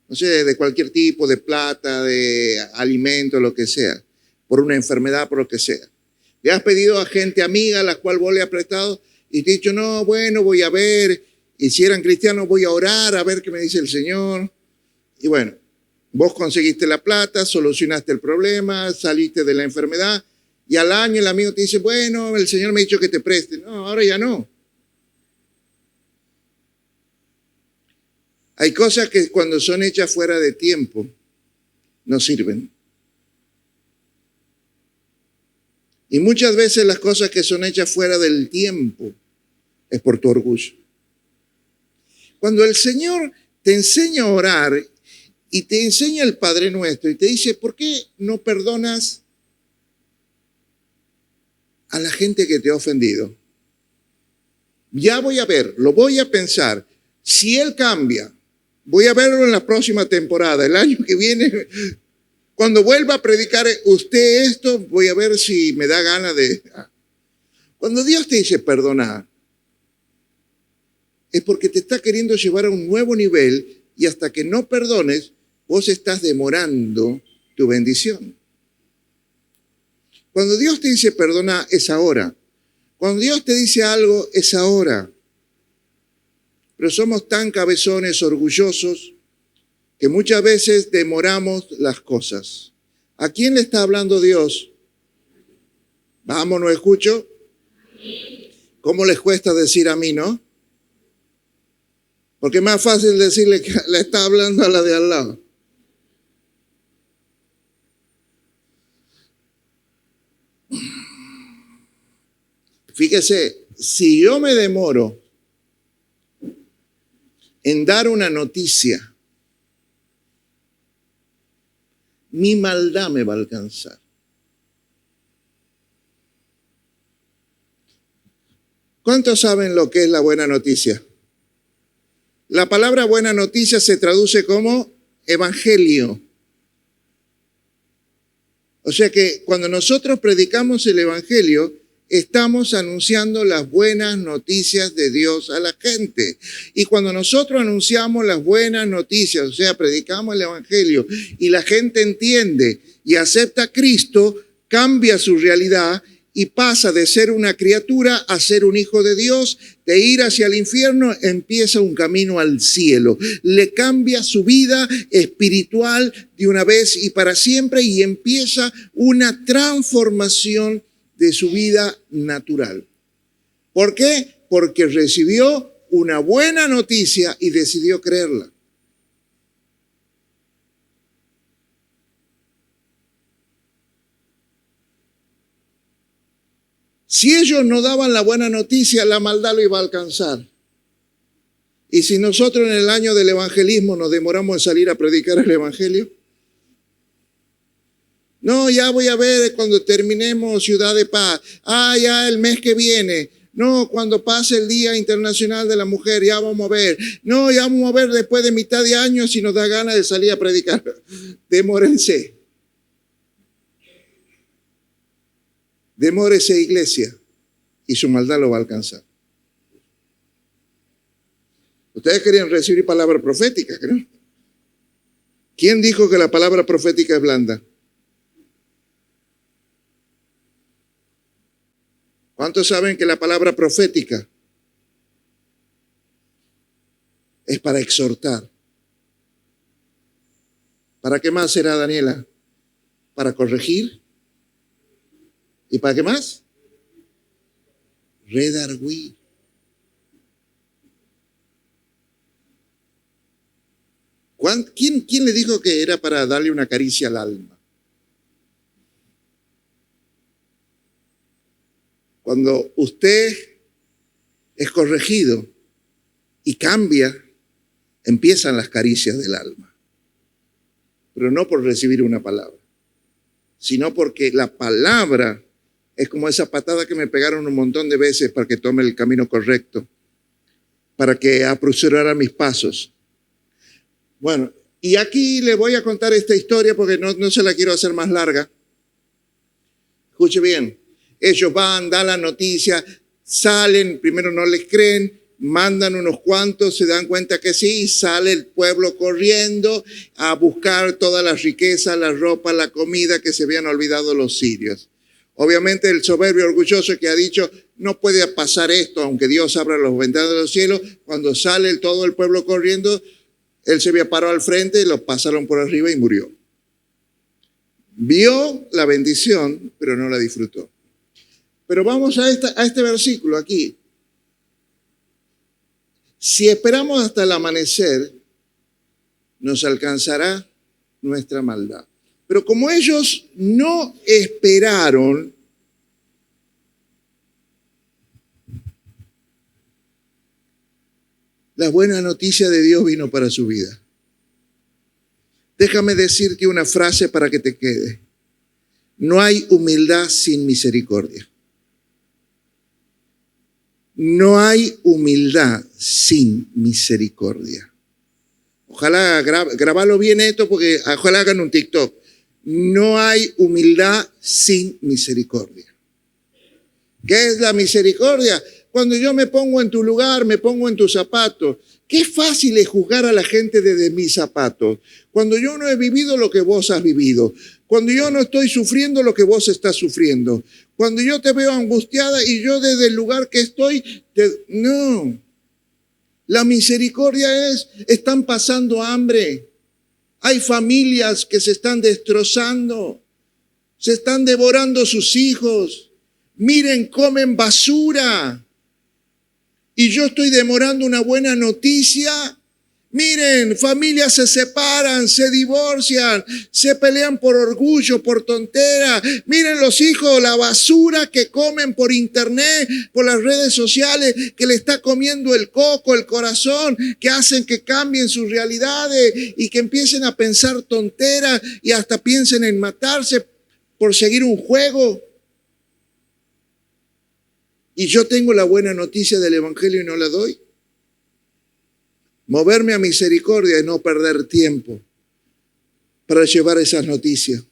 No sé, de cualquier tipo, de plata, de alimento, lo que sea. Por una enfermedad, por lo que sea. Le has pedido a gente amiga a la cual vos le has prestado y te has dicho, no, bueno, voy a ver. Y si eran cristianos, voy a orar a ver qué me dice el Señor. Y bueno. Vos conseguiste la plata, solucionaste el problema, saliste de la enfermedad y al año el amigo te dice, bueno, el Señor me ha dicho que te preste. No, ahora ya no. Hay cosas que cuando son hechas fuera de tiempo no sirven. Y muchas veces las cosas que son hechas fuera del tiempo es por tu orgullo. Cuando el Señor te enseña a orar y te enseña el Padre Nuestro y te dice, ¿por qué no perdonas a la gente que te ha ofendido? Ya voy a ver, lo voy a pensar. Si Él cambia, voy a verlo en la próxima temporada, el año que viene, cuando vuelva a predicar usted esto, voy a ver si me da ganas de... Cuando Dios te dice perdonar, es porque te está queriendo llevar a un nuevo nivel y hasta que no perdones, vos estás demorando tu bendición. Cuando Dios te dice perdona, es ahora. Cuando Dios te dice algo, es ahora. Pero somos tan cabezones, orgullosos, que muchas veces demoramos las cosas. ¿A quién le está hablando Dios? Vamos, ¿no escucho? ¿Cómo les cuesta decir a mí, no? Porque es más fácil decirle que le está hablando a la de al lado. Fíjese, si yo me demoro en dar una noticia mi maldad me va a alcanzar. ¿Cuántos saben lo que es la buena noticia? La palabra buena noticia se traduce como evangelio. O sea que cuando nosotros predicamos el evangelio, estamos anunciando las buenas noticias de Dios a la gente. Y cuando nosotros anunciamos las buenas noticias, o sea, predicamos el evangelio y la gente entiende y acepta a Cristo, cambia su realidad y pasa de ser una criatura a ser un hijo de Dios, de ir hacia el infierno, empieza un camino al cielo. Le cambia su vida espiritual de una vez y para siempre y empieza una transformación de su vida natural. ¿Por qué? Porque recibió una buena noticia y decidió creerla. Si ellos no daban la buena noticia, la maldad lo iba a alcanzar. Y si nosotros en el año del evangelismo nos demoramos en salir a predicar el evangelio, no, ya voy a ver cuando terminemos Ciudad de Paz. Ya el mes que viene. No, cuando pase el Día Internacional de la Mujer, ya vamos a ver. No, ya vamos a ver después de mitad de año si nos da ganas de salir a predicar. Demórense. Demórese, iglesia, y su maldad lo va a alcanzar. Ustedes querían recibir palabra profética, ¿creo? ¿Quién dijo que la palabra profética es blanda? ¿Cuántos saben que la palabra profética es para exhortar? ¿Para qué más será, Daniela? ¿Para corregir? ¿Y para qué más? Redarguir. ¿Quién le dijo que era para darle una caricia al alma? Cuando usted es corregido y cambia, empiezan las caricias del alma. Pero no por recibir una palabra, sino porque la palabra es como esa patada que me pegaron un montón de veces para que tome el camino correcto, para que apresurara mis pasos. Bueno, y aquí le voy a contar esta historia porque no se la quiero hacer más larga. Escuche bien. Ellos van, dan la noticia, salen, primero no les creen, mandan unos cuantos, se dan cuenta que sí, sale el pueblo corriendo a buscar todas las riquezas, la ropa, la comida que se habían olvidado los sirios. Obviamente el soberbio orgulloso que ha dicho, no puede pasar esto, aunque Dios abra los ventanas de los cielos, cuando sale todo el pueblo corriendo, él se había parado al frente y lo pasaron por arriba y murió. Vio la bendición, pero no la disfrutó. Pero vamos a este versículo aquí. Si esperamos hasta el amanecer, nos alcanzará nuestra maldad. Pero como ellos no esperaron, la buena noticia de Dios vino para su vida. Déjame decirte una frase para que te quede. No hay humildad sin misericordia. No hay humildad sin misericordia. Ojalá grabarlo bien esto porque ojalá hagan un TikTok. No hay humildad sin misericordia. ¿Qué es la misericordia? Cuando yo me pongo en tu lugar, me pongo en tus zapatos. Qué fácil es juzgar a la gente desde mis zapatos. Cuando yo no he vivido lo que vos has vivido. Cuando yo no estoy sufriendo lo que vos estás sufriendo. Cuando yo te veo angustiada y yo desde el lugar que estoy, no. La misericordia están pasando hambre. Hay familias que se están destrozando. Se están devorando sus hijos. Miren, comen basura. Y yo estoy demorando una buena noticia. Miren, familias se separan, se divorcian, se pelean por orgullo, por tontera. Miren los hijos, la basura que comen por internet, por las redes sociales, que le está comiendo el coco, el corazón, que hacen que cambien sus realidades y que empiecen a pensar tonteras y hasta piensen en matarse por seguir un juego. Y yo tengo la buena noticia del Evangelio y no la doy. Moverme a misericordia y no perder tiempo para llevar esas noticias.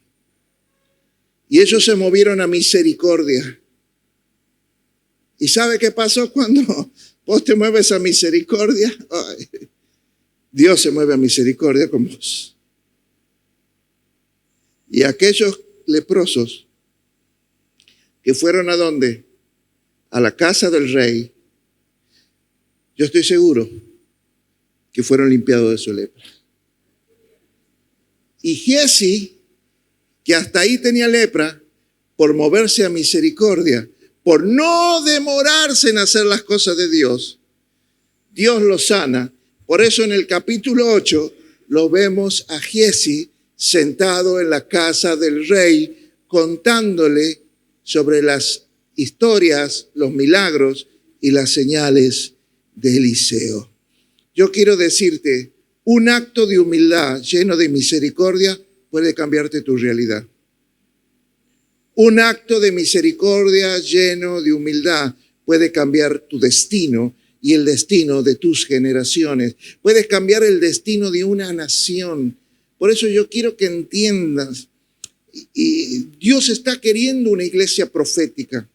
Y ellos se movieron a misericordia. ¿Y sabe qué pasó cuando vos te mueves a misericordia? Ay, Dios se mueve a misericordia con vos. Y aquellos leprosos que fueron ¿a dónde? A la casa del rey. Yo estoy seguro que fueron limpiados de su lepra. Y Giezi, que hasta ahí tenía lepra, por moverse a misericordia, por no demorarse en hacer las cosas de Dios, Dios lo sana. Por eso en el capítulo 8 lo vemos a Giezi sentado en la casa del rey, contándole sobre las historias, los milagros y las señales de Eliseo. Yo quiero decirte, un acto de humildad lleno de misericordia puede cambiarte tu realidad. Un acto de misericordia lleno de humildad puede cambiar tu destino y el destino de tus generaciones. Puedes cambiar el destino de una nación. Por eso yo quiero que entiendas, y Dios está queriendo una iglesia profética.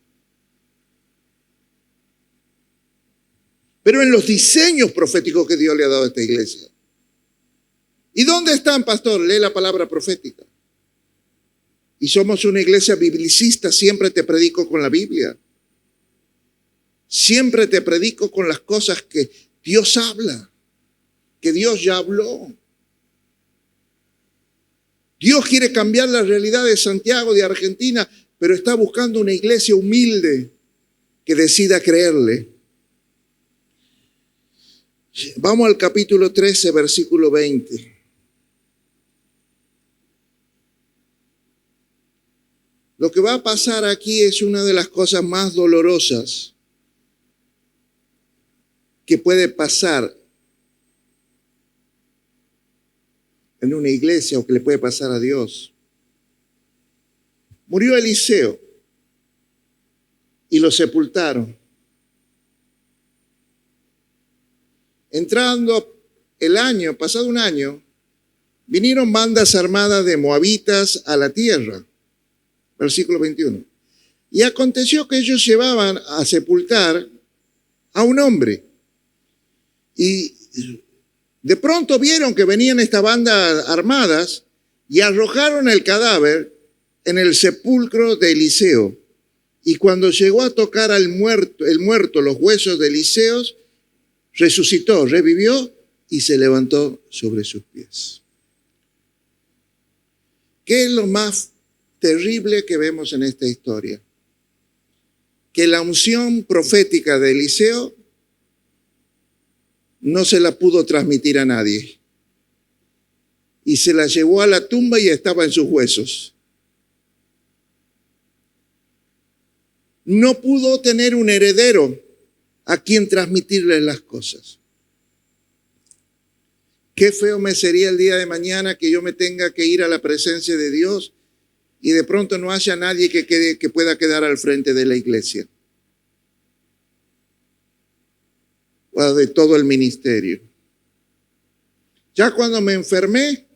Pero en los diseños proféticos que Dios le ha dado a esta iglesia. ¿Y dónde están, pastor? Lee la palabra profética. Y somos una iglesia biblicista, siempre te predico con la Biblia. Siempre te predico con las cosas que Dios habla, que Dios ya habló. Dios quiere cambiar la realidad de Santiago, de Argentina, pero está buscando una iglesia humilde que decida creerle. Vamos al capítulo 13, versículo 20. Lo que va a pasar aquí es una de las cosas más dolorosas que puede pasar en una iglesia o que le puede pasar a Dios. Murió Eliseo y lo sepultaron. Entrando el año, pasado un año, vinieron bandas armadas de moabitas a la tierra. Versículo 21. Y aconteció que ellos llevaban a sepultar a un hombre. Y de pronto vieron que venían esta banda armadas y arrojaron el cadáver en el sepulcro de Eliseo. Y cuando llegó a tocar al muerto, los huesos de Eliseo, resucitó, revivió y se levantó sobre sus pies. ¿Qué es lo más terrible que vemos en esta historia? Que la unción profética de Eliseo no se la pudo transmitir a nadie. Y se la llevó a la tumba y estaba en sus huesos. No pudo tener un heredero a quien transmitirle las cosas. Qué feo me sería el día de mañana que yo me tenga que ir a la presencia de Dios y de pronto no haya nadie que pueda quedar al frente de la iglesia o de todo el ministerio. Ya cuando me enfermé,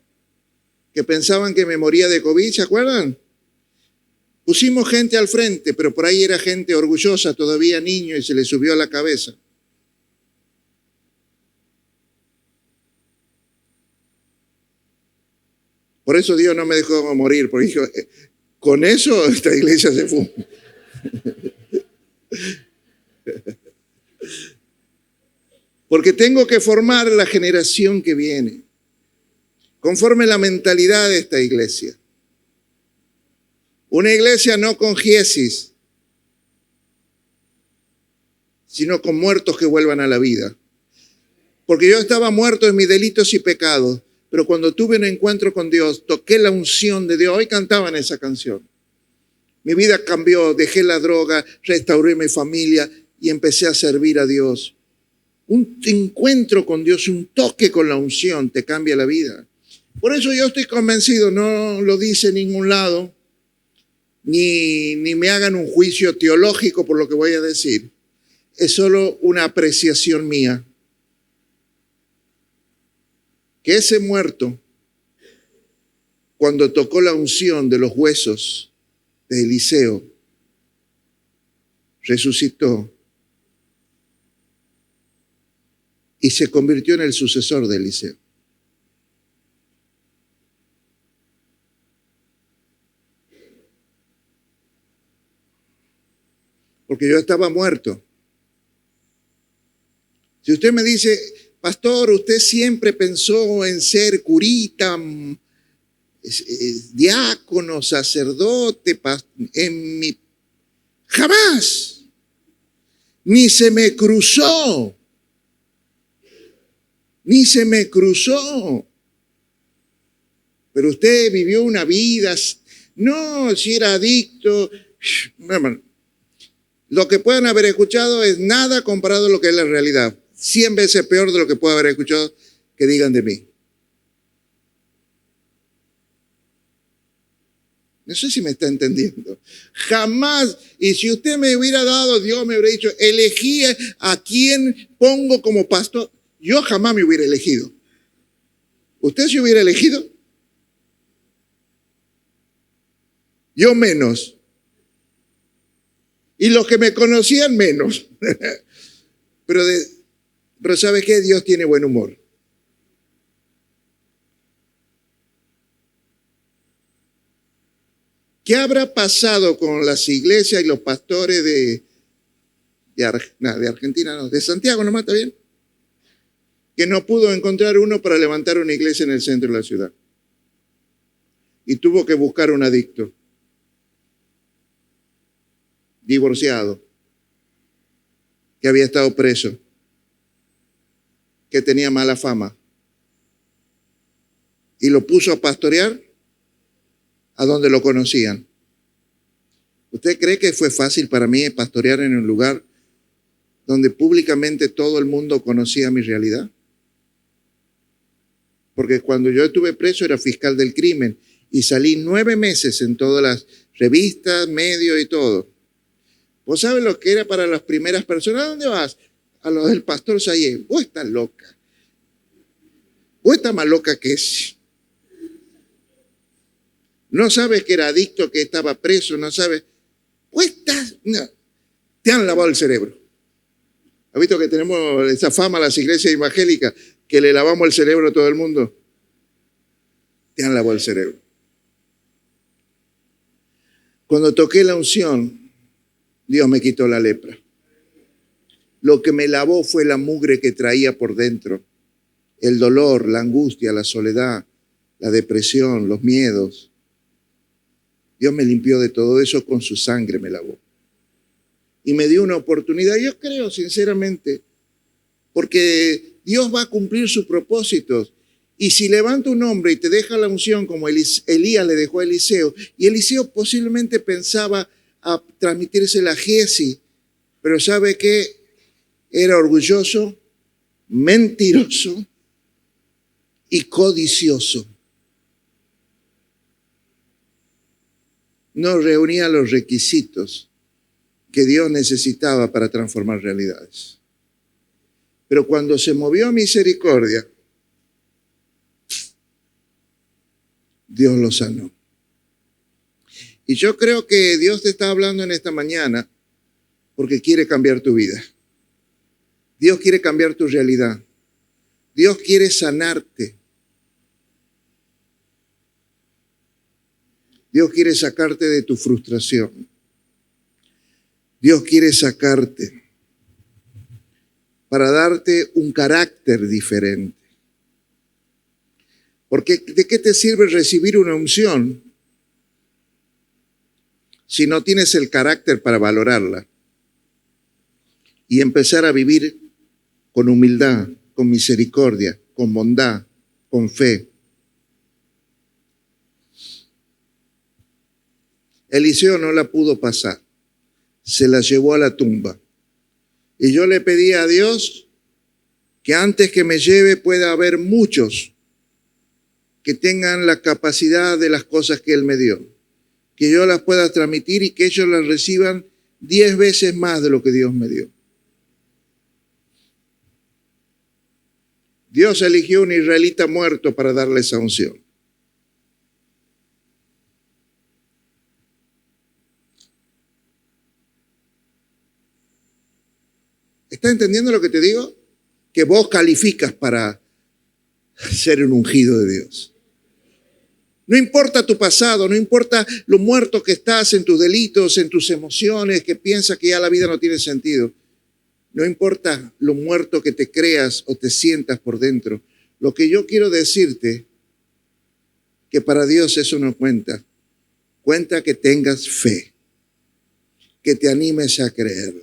que pensaban que me moría de COVID, ¿se acuerdan? Pusimos gente al frente, pero por ahí era gente orgullosa, todavía niño, y se le subió a la cabeza. Por eso Dios no me dejó morir, porque dijo, con eso esta iglesia se fue. Porque tengo que formar la generación que viene, conforme la mentalidad de esta iglesia. Una iglesia no con Giezis, sino con muertos que vuelvan a la vida. Porque yo estaba muerto en mis delitos y pecados, pero cuando tuve un encuentro con Dios, toqué la unción de Dios. Hoy cantaban esa canción. Mi vida cambió, dejé la droga, restauré mi familia y empecé a servir a Dios. Un encuentro con Dios, un toque con la unción te cambia la vida. Por eso yo estoy convencido, no lo dice en ningún lado, ni me hagan un juicio teológico por lo que voy a decir. Es solo una apreciación mía. Que ese muerto, cuando tocó la unción de los huesos de Eliseo, resucitó y se convirtió en el sucesor de Eliseo. Porque yo estaba muerto. Si usted me dice, pastor, usted siempre pensó en ser curita, diácono, sacerdote, jamás, ni se me cruzó. Pero usted vivió una vida, no, si era adicto, hermano. Lo que pueden haber escuchado es nada comparado a lo que es la realidad. 100 veces peor de lo que puedo haber escuchado que digan de mí. No sé si me está entendiendo. Jamás, y si usted me hubiera dado, Dios me hubiera dicho, elegí a quién pongo como pastor, yo jamás me hubiera elegido. ¿Usted se hubiera elegido? Yo menos. Y los que me conocían menos. Pero ¿sabe qué? Dios tiene buen humor. ¿Qué habrá pasado con las iglesias y los pastores de Argentina? No, de Santiago nomás, ¿está bien? Que no pudo encontrar uno para levantar una iglesia en el centro de la ciudad. Y tuvo que buscar un adicto. Divorciado, que había estado preso, que tenía mala fama, y lo puso a pastorear a donde lo conocían. ¿Usted cree que fue fácil para mí pastorear en un lugar donde públicamente todo el mundo conocía mi realidad? Porque cuando yo estuve preso era fiscal del crimen y salí 9 meses en todas las revistas, medios y todo. ¿Vos sabés lo que era para las primeras personas? ¿A dónde vas? A lo del pastor Sayé. Vos estás loca. Vos estás más loca que ese. No sabes que era adicto, que estaba preso, no sabes. Vos estás. No. Te han lavado el cerebro. ¿Has visto que tenemos esa fama las iglesias evangélicas que le lavamos el cerebro a todo el mundo? Te han lavado el cerebro. Cuando toqué la unción, Dios me quitó la lepra. Lo que me lavó fue la mugre que traía por dentro. El dolor, la angustia, la soledad, la depresión, los miedos. Dios me limpió de todo eso, con su sangre me lavó. Y me dio una oportunidad. Yo creo sinceramente, porque Dios va a cumplir sus propósitos. Y si levanta un hombre y te deja la unción como Elías le dejó a Eliseo, y Eliseo posiblemente pensaba a transmitírsela a Giesi, pero ¿sabe qué? Era orgulloso, mentiroso y codicioso. No reunía los requisitos que Dios necesitaba para transformar realidades. Pero cuando se movió a misericordia, Dios lo sanó. Y yo creo que Dios te está hablando en esta mañana porque quiere cambiar tu vida. Dios quiere cambiar tu realidad. Dios quiere sanarte. Dios quiere sacarte de tu frustración. Dios quiere sacarte para darte un carácter diferente. Porque ¿de qué te sirve recibir una unción si no tienes el carácter para valorarla y empezar a vivir con humildad, con misericordia, con bondad, con fe. Eliseo no la pudo pasar, se la llevó a la tumba. Y yo le pedí a Dios que antes que me lleve pueda haber muchos que tengan la capacidad de las cosas que Él me dio, que yo las pueda transmitir y que ellos las reciban 10 veces más de lo que Dios me dio. Dios eligió un israelita muerto para darle esa unción. ¿Estás entendiendo lo que te digo? Que vos calificas para ser un ungido de Dios. No importa tu pasado, no importa lo muerto que estás en tus delitos, en tus emociones, que piensas que ya la vida no tiene sentido. No importa lo muerto que te creas o te sientas por dentro. Lo que yo quiero decirte, que para Dios eso no cuenta. Cuenta que tengas fe, que te animes a creerle.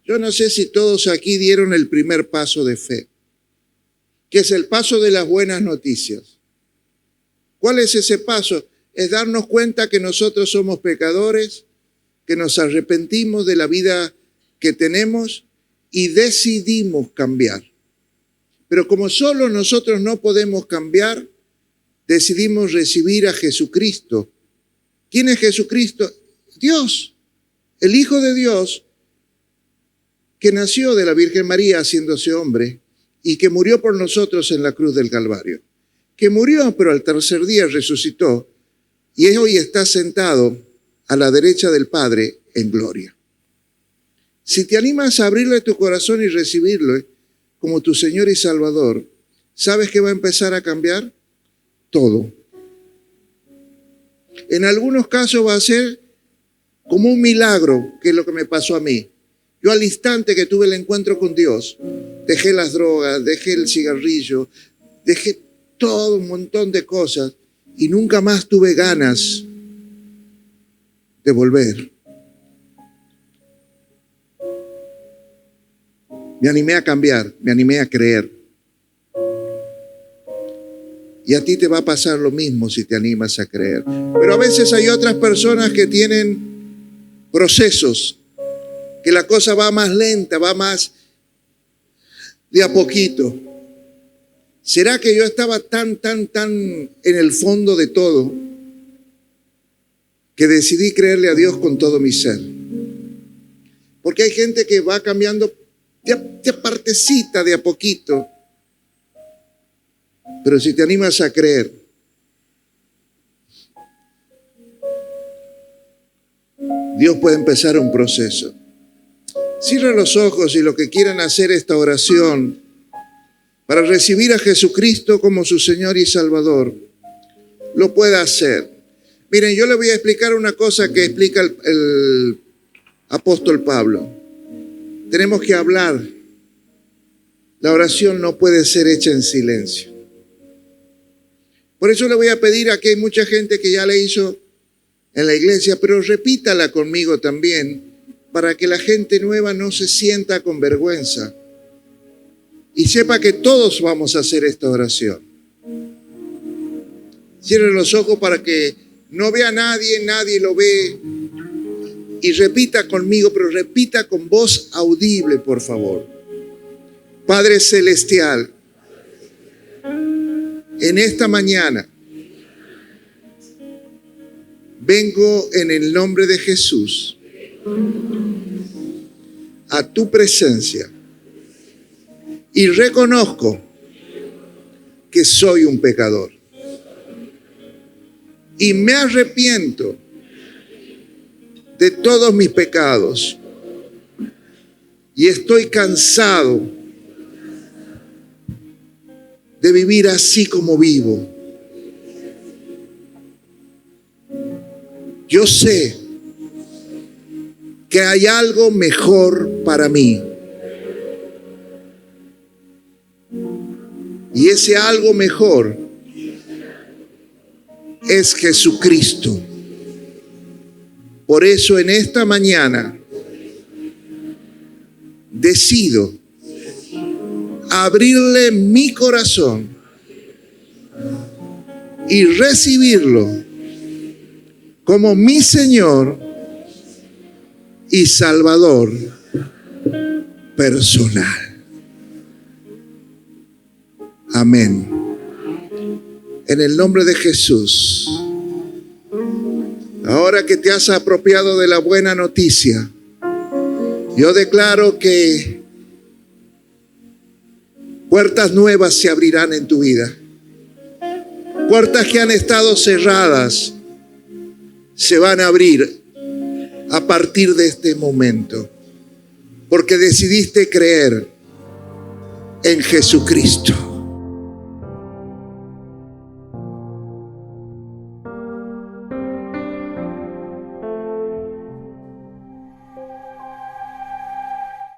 Yo no sé si todos aquí dieron el primer paso de fe, que es el paso de las buenas noticias. ¿Cuál es ese paso? Es darnos cuenta que nosotros somos pecadores, que nos arrepentimos de la vida que tenemos y decidimos cambiar. Pero como solo nosotros no podemos cambiar, decidimos recibir a Jesucristo. ¿Quién es Jesucristo? Dios, el Hijo de Dios, que nació de la Virgen María haciéndose hombre y que murió por nosotros en la cruz del Calvario. Que murió, pero al tercer día resucitó y hoy está sentado a la derecha del Padre en gloria. Si te animas a abrirle tu corazón y recibirlo como tu Señor y Salvador, ¿sabes qué va a empezar a cambiar? Todo. En algunos casos va a ser como un milagro, que es lo que me pasó a mí. Yo al instante que tuve el encuentro con Dios, dejé las drogas, dejé el cigarrillo, dejé todo un montón de cosas y nunca más tuve ganas de volver. Me animé a cambiar, me animé a creer. Y a ti te va a pasar lo mismo si te animas a creer. Pero a veces hay otras personas que tienen procesos, que la cosa va más lenta, va más de a poquito. ¿Será que yo estaba tan en el fondo de todo que decidí creerle a Dios con todo mi ser? Porque hay gente que va cambiando de partecita, de a poquito. Pero si te animas a creer, Dios puede empezar un proceso. Cierra los ojos y los que quieran hacer esta oración para recibir a Jesucristo como su Señor y Salvador, lo pueda hacer. Miren, yo les voy a explicar una cosa que explica el apóstol Pablo. Tenemos que hablar. La oración no puede ser hecha en silencio. Por eso le voy a pedir, aquí hay mucha gente que ya la hizo en la iglesia, pero repítala conmigo también, para que la gente nueva no se sienta con vergüenza y sepa que todos vamos a hacer esta oración. Cierre los ojos para que no vea a nadie, nadie lo ve. Y repita conmigo, pero repita con voz audible, por favor. Padre Celestial, en esta mañana vengo en el nombre de Jesús a tu presencia y reconozco que soy un pecador y me arrepiento de todos mis pecados y estoy cansado de vivir así como vivo. Yo sé que hay algo mejor para mí. Y ese algo mejor es Jesucristo. Por eso en esta mañana decido abrirle mi corazón y recibirlo como mi Señor y Salvador personal. Amén. En el nombre de Jesús. Ahora que te has apropiado de la buena noticia, yo declaro que puertas nuevas se abrirán en tu vida. Puertas que han estado cerradas se van a abrir a partir de este momento, porque decidiste creer en Jesucristo.